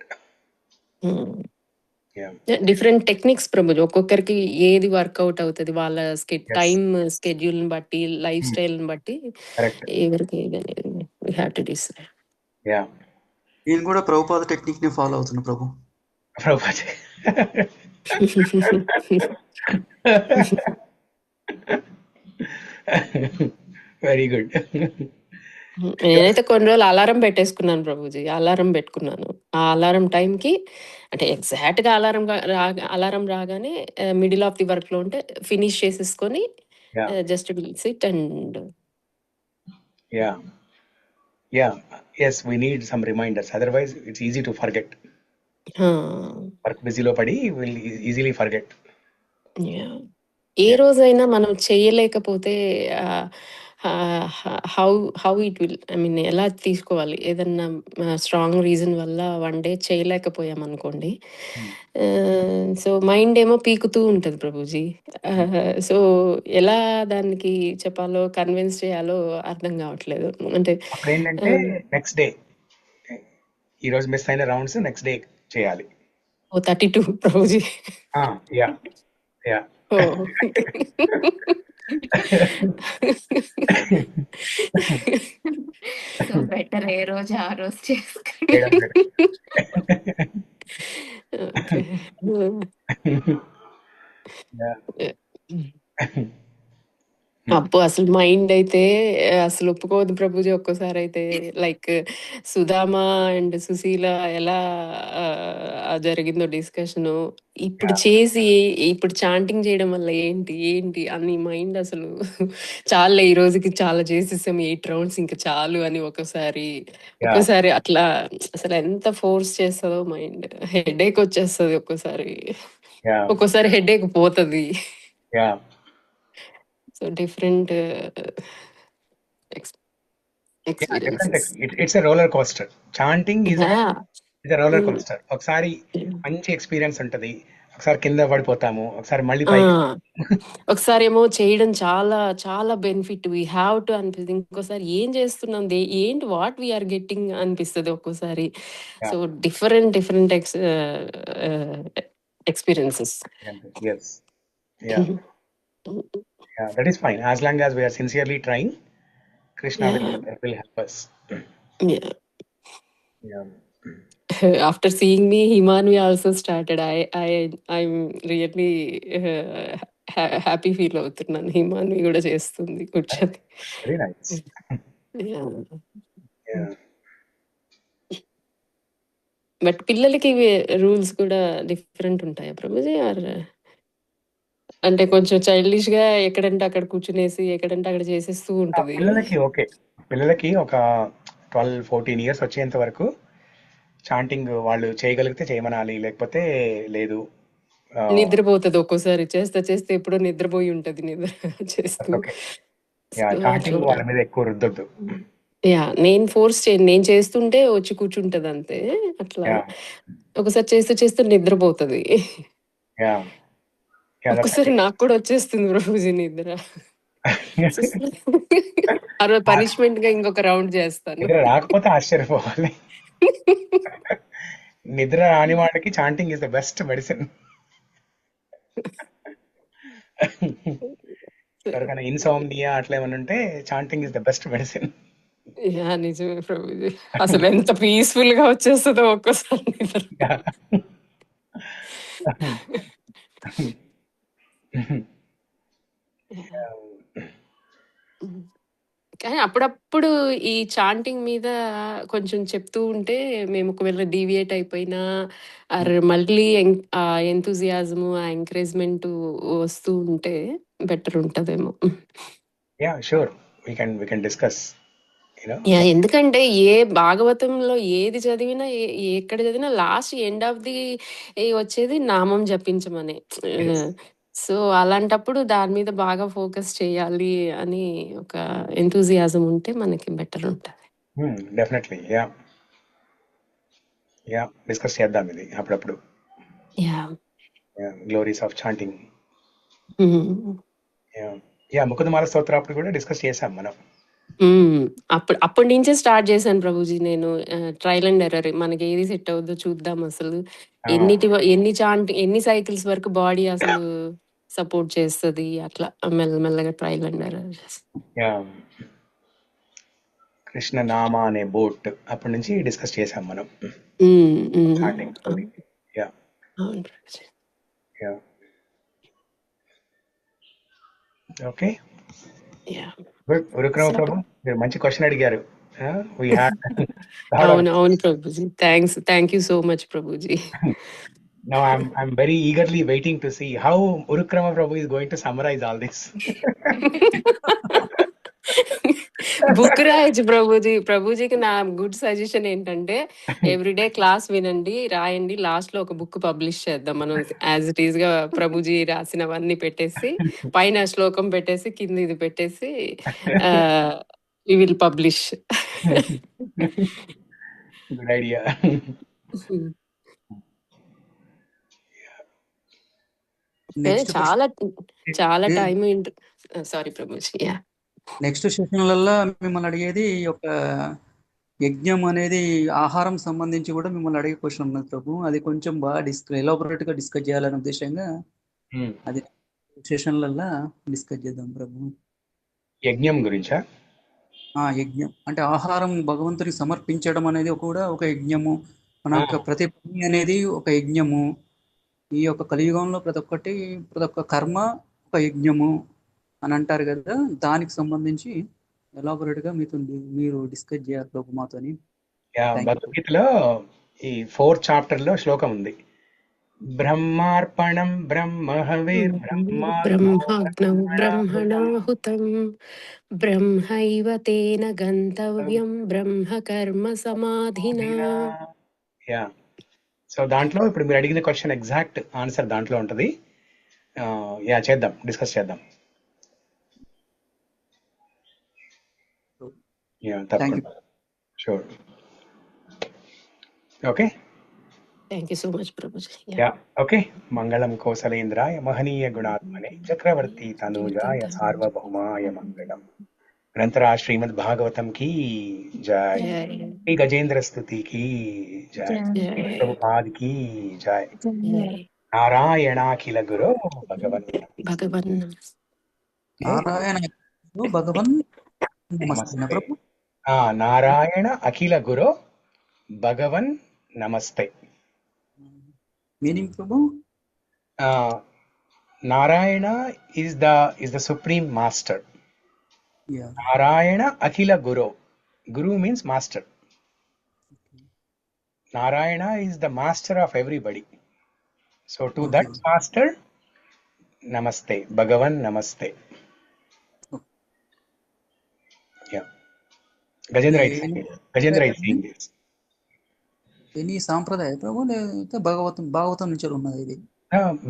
Different techniques Prabhuji, ఒక్కొక్కరికి ఏది work out అవుతుంది వాళ్ళ time schedule ని బట్టి, life style ని బట్టి ఎవరికి we have to decide. నేను కూడా ప్రభుపాద టెక్నిక్ ని ఫాలో అవుతున్నా ప్రభు. Very good. నేనైతే కొన్ని రోజులు అలారం పెట్టేసుకున్నాను ప్రభుజీ. అలారం పెట్టుకున్నాను. ఆ అలారం టైంకి అంటే ఎగ్జాక్ట్ గా అలారం రాగానే మిడిల్ ఆఫ్ ది వర్క్ లో ఉంటే ఫినిష్ చేసేసుకొని just SIT and yes, we need some reminders, otherwise it's easy to forget. Work busy lo padi will easily forget. ఏ రోజైనా మనం చేయలేకపోతే how it will, I mean ఎలా తీసుకోవాలి, ఏదన్నా స్ట్రాంగ్ రీజన్ వల్ల వన్ డే చేయలేకపోయాం అనుకోండి, సో మైండ్ ఏమో పీకుతూ ఉంటుంది ప్రభుజీ. సో ఎలా దానికి చెప్పాలో, కన్విన్స్ చేయాలో అర్థం కావట్లేదు. అంటే ఏంటంటే నెక్స్ట్ డే ఈ రోజు మిస్ అయిన రౌండ్స్ నెక్స్ట్ డే చేయాలి. 32 Prabhuji. Yeah yeah so better ఏ రోజు ఆ రోజు చేసుకోండి. అబ్బో అసలు మైండ్ అయితే అసలు ఒప్పుకోవద్దు ప్రభుజీ. ఒక్కోసారి అయితే లైక్ సుధామా అండ్ సుశీల ఎలా జరిగిందో డిస్కషన్, ఇప్పుడు చేసి ఇప్పుడు చాంటింగ్ చేయడం వల్ల ఏంటి ఏంటి అని మైండ్ అసలు చాలా ఈ రోజుకి చాలా చేసేసాం 8 rounds ఇంకా చాలు అని ఒక్కోసారి అట్లా అసలు ఎంత ఫోర్స్ చేస్తుందో మైండ్. హెడేక్ వచ్చేస్తుంది ఒక్కోసారి హెడేక్ పోతుంది. So different experiences. It's a roller coaster. Chanting is a roller coaster. ఒకసారి మంచి ఎక్స్పీరియన్స్ ఉంటది, ఒకసారి కింద పడిపోతాము, ఒకసారి మళ్ళీ పైకి. ఒకసారి ఏమో చేయడం చాలా చాలా బెనిఫిట్ వీ హ్యావ్ టు అనిపిస్తుంది, ఇంకోసారి ఏం చేస్తున్నాం ఏంటి వాట్ వీఆర్ గెట్టింగ్ అనిపిస్తుంది ఒక్కోసారి. So different experiences. Yeah, that is fine. As long as we are sincerely trying, Krishna will help us. Yeah. After seeing me, Himanvi also started. I'm really happy feel అవుతున్నాను. హిమాన్వి కూడా చేస్తుంది కూర్చొని. Very nice. But పిల్లలకి rules కూడా different ఉంటాయా ప్రభుజీ? అంటే కొంచెం childish గా ఎక్కడంటే అక్కడ కూర్చునేసి ఎక్కడంటే అక్కడ చేసేస్తూ ఉంటది. పిల్లలకి ఒక 12-14 years వచ్చేంత వరకు చాంటింగ్ వాళ్ళు చేయగలిగితే చేయమనాలి, లేకపోతే లేదు. నిద్రపోతుంది ఒక్కోసారి చేస్తే ఎప్పుడో నిద్రపోయి ఉంటది నిద్ర చేస్తూ. చాంటింగ్ వాళ్ళ మీద ఎక్కువ రుద్దొద్దు. నేను ఫోర్స్ నేను చేస్తుంటే వచ్చి కూర్చుంటది అంతే. అట్లా ఒకసారి చేస్తూ నిద్రపోతుంది. ఒక్కసారి నాకు కూడా వచ్చేస్తుంది ప్రభుజీ నిద్ర. ఆ పనిష్మెంట్ గా ఇంకొక రౌండ్ చేస్తాను. నిద్ర రాకపోతే ఆశ్చర్యపోవాలి. నిద్ర రాని వాడికి chanting is the best medicine. ఎవరికైనా ఇన్సోమ్నియా అట్లా ఏమైనా ఉంటే chanting is the best medicine. నిజమే ప్రభుజీ. అసలు ఎంత పీస్ఫుల్ గా వచ్చేస్తుందో ఒక్కోసారి నిద్ర. కానీ అప్పుడప్పుడు ఈ చాంటింగ్ మీద కొంచెం చెప్తూ ఉంటే మేము ఒకవేళ డీవియేట్ అయిపోయినా మళ్ళీ ఎంతూజియాజము ఆ ఎంకరేజ్మెంట్ వస్తూ ఉంటే బెటర్ ఉంటదేమో. ఎందుకంటే ఏ భాగవతంలో ఏది చదివినా ఎక్కడ చదివినా లాస్ట్ ఎండ్ ఆఫ్ ది వచ్చేది నామం జపించమని. సో అలాంటప్పుడు దాని మీద బాగా ఫోకస్ చేయాలి అని ఒక ఎంతూజియాజం ఉంటే మనకి బెటర్ ఉంటుంది. డెఫినెట్లీ డిస్కస్ చేద్దాం ఇది అప్పుడప్పుడు. Glories of chanting. ముకుందమాల స్తోత్రం అప్పుడు కూడా డిస్కస్ చేసాం మనం. అప్పటి నుంచే స్టార్ట్ చేశాను ప్రభుజీ నేను. ట్రయల్ అండ్ ఎర్రర్, మనకి ఏది సెట్ అవుద్దో చూద్దాం, అసలు ఎన్ని సైకిల్స్ వరకు బాడీ అసలు సపోర్ట్ చేస్తుంది, అట్లా మెల్లమెల్లగా ట్రయల్ అండ్ ఎర్రర్. కృష్ణ నామ అనే బోట్ అప్పటి నుంచి డిస్కస్ చేసాం మనం. Okay good. ఉరుక్రమ ప్రభు మీరు మంచి క్వశ్చన్ అడిగారు. అవును Prabhuji, thank you so much Prabhuji. Now I'm very eagerly waiting to see how Urukrama Prabhu is going to summarize all this. Book రాయొచ్చు ప్రభుజీకి నా గుడ్ సజెషన్ ఏంటంటే ఎవ్రీడే క్లాస్ వినండి, రాయండి, లాస్ట్ లో ఒక బుక్ పబ్లిష్ చేద్దాం మనం. యాజ్ ఇట్ ఈస్ గా ప్రభుజీ రాసినవన్నీ పెట్టేసి పైన శ్లోకం పెట్టేసి కింద ఇది పెట్టేసి we will publish. Good idea. చాలా టైం. సారీ ప్రభుజీ. నెక్స్ట్ సెషన్లలో మిమ్మల్ని అడిగేది ఒక యజ్ఞం అనేది ఆహారం సంబంధించి కూడా మిమ్మల్ని అడిగే క్వశ్చన్ ఉన్నది ప్రభు. అది కొంచెం బాగా ఎలాబొరేట్ గా డిస్కస్ చేయాలనే ఉద్దేశంగా అది సెషన్లల్లో డిస్కస్ చేద్దాం ప్రభు. యజ్ఞం గురించా? యజ్ఞం అంటే ఆహారం భగవంతునికి సమర్పించడం అనేది కూడా ఒక యజ్ఞము. మన యొక్క ప్రతి పని అనేది ఒక యజ్ఞము. ఈ యొక్క కలియుగంలో ప్రతి ఒక్క కర్మ ఒక యజ్ఞము అని అంటారు కదా. దానికి సంబంధించి ఎలాబొరేట్ గా మీరు డిస్కస్ చేయాలి ప్రభు మాతోని. భగవద్గీతలో ఈ 4th చాప్టర్ లో శ్లోకం ఉంది. బ్రహ్మార్పణం బ్రహ్మాగ్నౌ బ్రహ్మణాహుతం బ్రహ్మైవ తేన గంతవ్యం బ్రహ్మ కర్మ సమాధినా. సో దాంట్లో ఇప్పుడు మీరు అడిగిన క్వశ్చన్ ఎగ్జాక్ట్ ఆన్సర్ దాంట్లో ఉంటది. చేద్దాం, డిస్కస్ చేద్దాం. తప్పకుండా. Sure. Okay, thank you so much Prabhuji. Okay. మంగళం కోసలేంద్రాయ మహనీయ గుణాత్మనే చక్రవర్తి తనూజాయ సార్వభౌమాయ మంగళం. గ్రంథరా శ్రీమద్-భాగవతం की जय, श्री गजेंद्र स्तुति की जय, प्रभुपाद की जय. नारायणाखिल गुरो भगवन् నారాయణ భగవన్ నమస్తే ప్రభు. నారాయణ అఖిల గురో భగవన్ నమస్తే. Meaning Prabhu? Narayana is the supreme master. Narayana Akhila Guru. Guru means master. Narayana is the master of everybody. So to that master, namaste. Bhagavan namaste. Gajendra is saying this. Any సాంప్రదాయ ప్రభు లేకపోతే భాగవతం నుంచి ఉన్నది ఇది?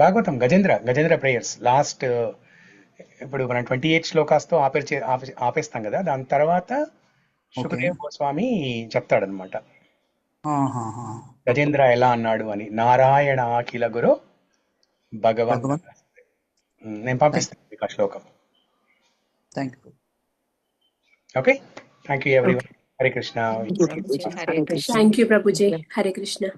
Bhagavatam Gajendra prayers last. ఇప్పుడు మనం 28 శ్లోకాస్తో ఆపేస్తాం కదా. దాని తర్వాత సుఖదేవ్ గోస్వామి చెప్తాడనమాట గజేంద్ర ఎలా అన్నాడు అని. నారాయణ అఖిల గురు భగవన్. నేను పంపిస్తాను మీకు ఆ శ్లోకం. Okay, thank you everyone. Hare Krishna. Thank you Prabhuji. Hare Krishna.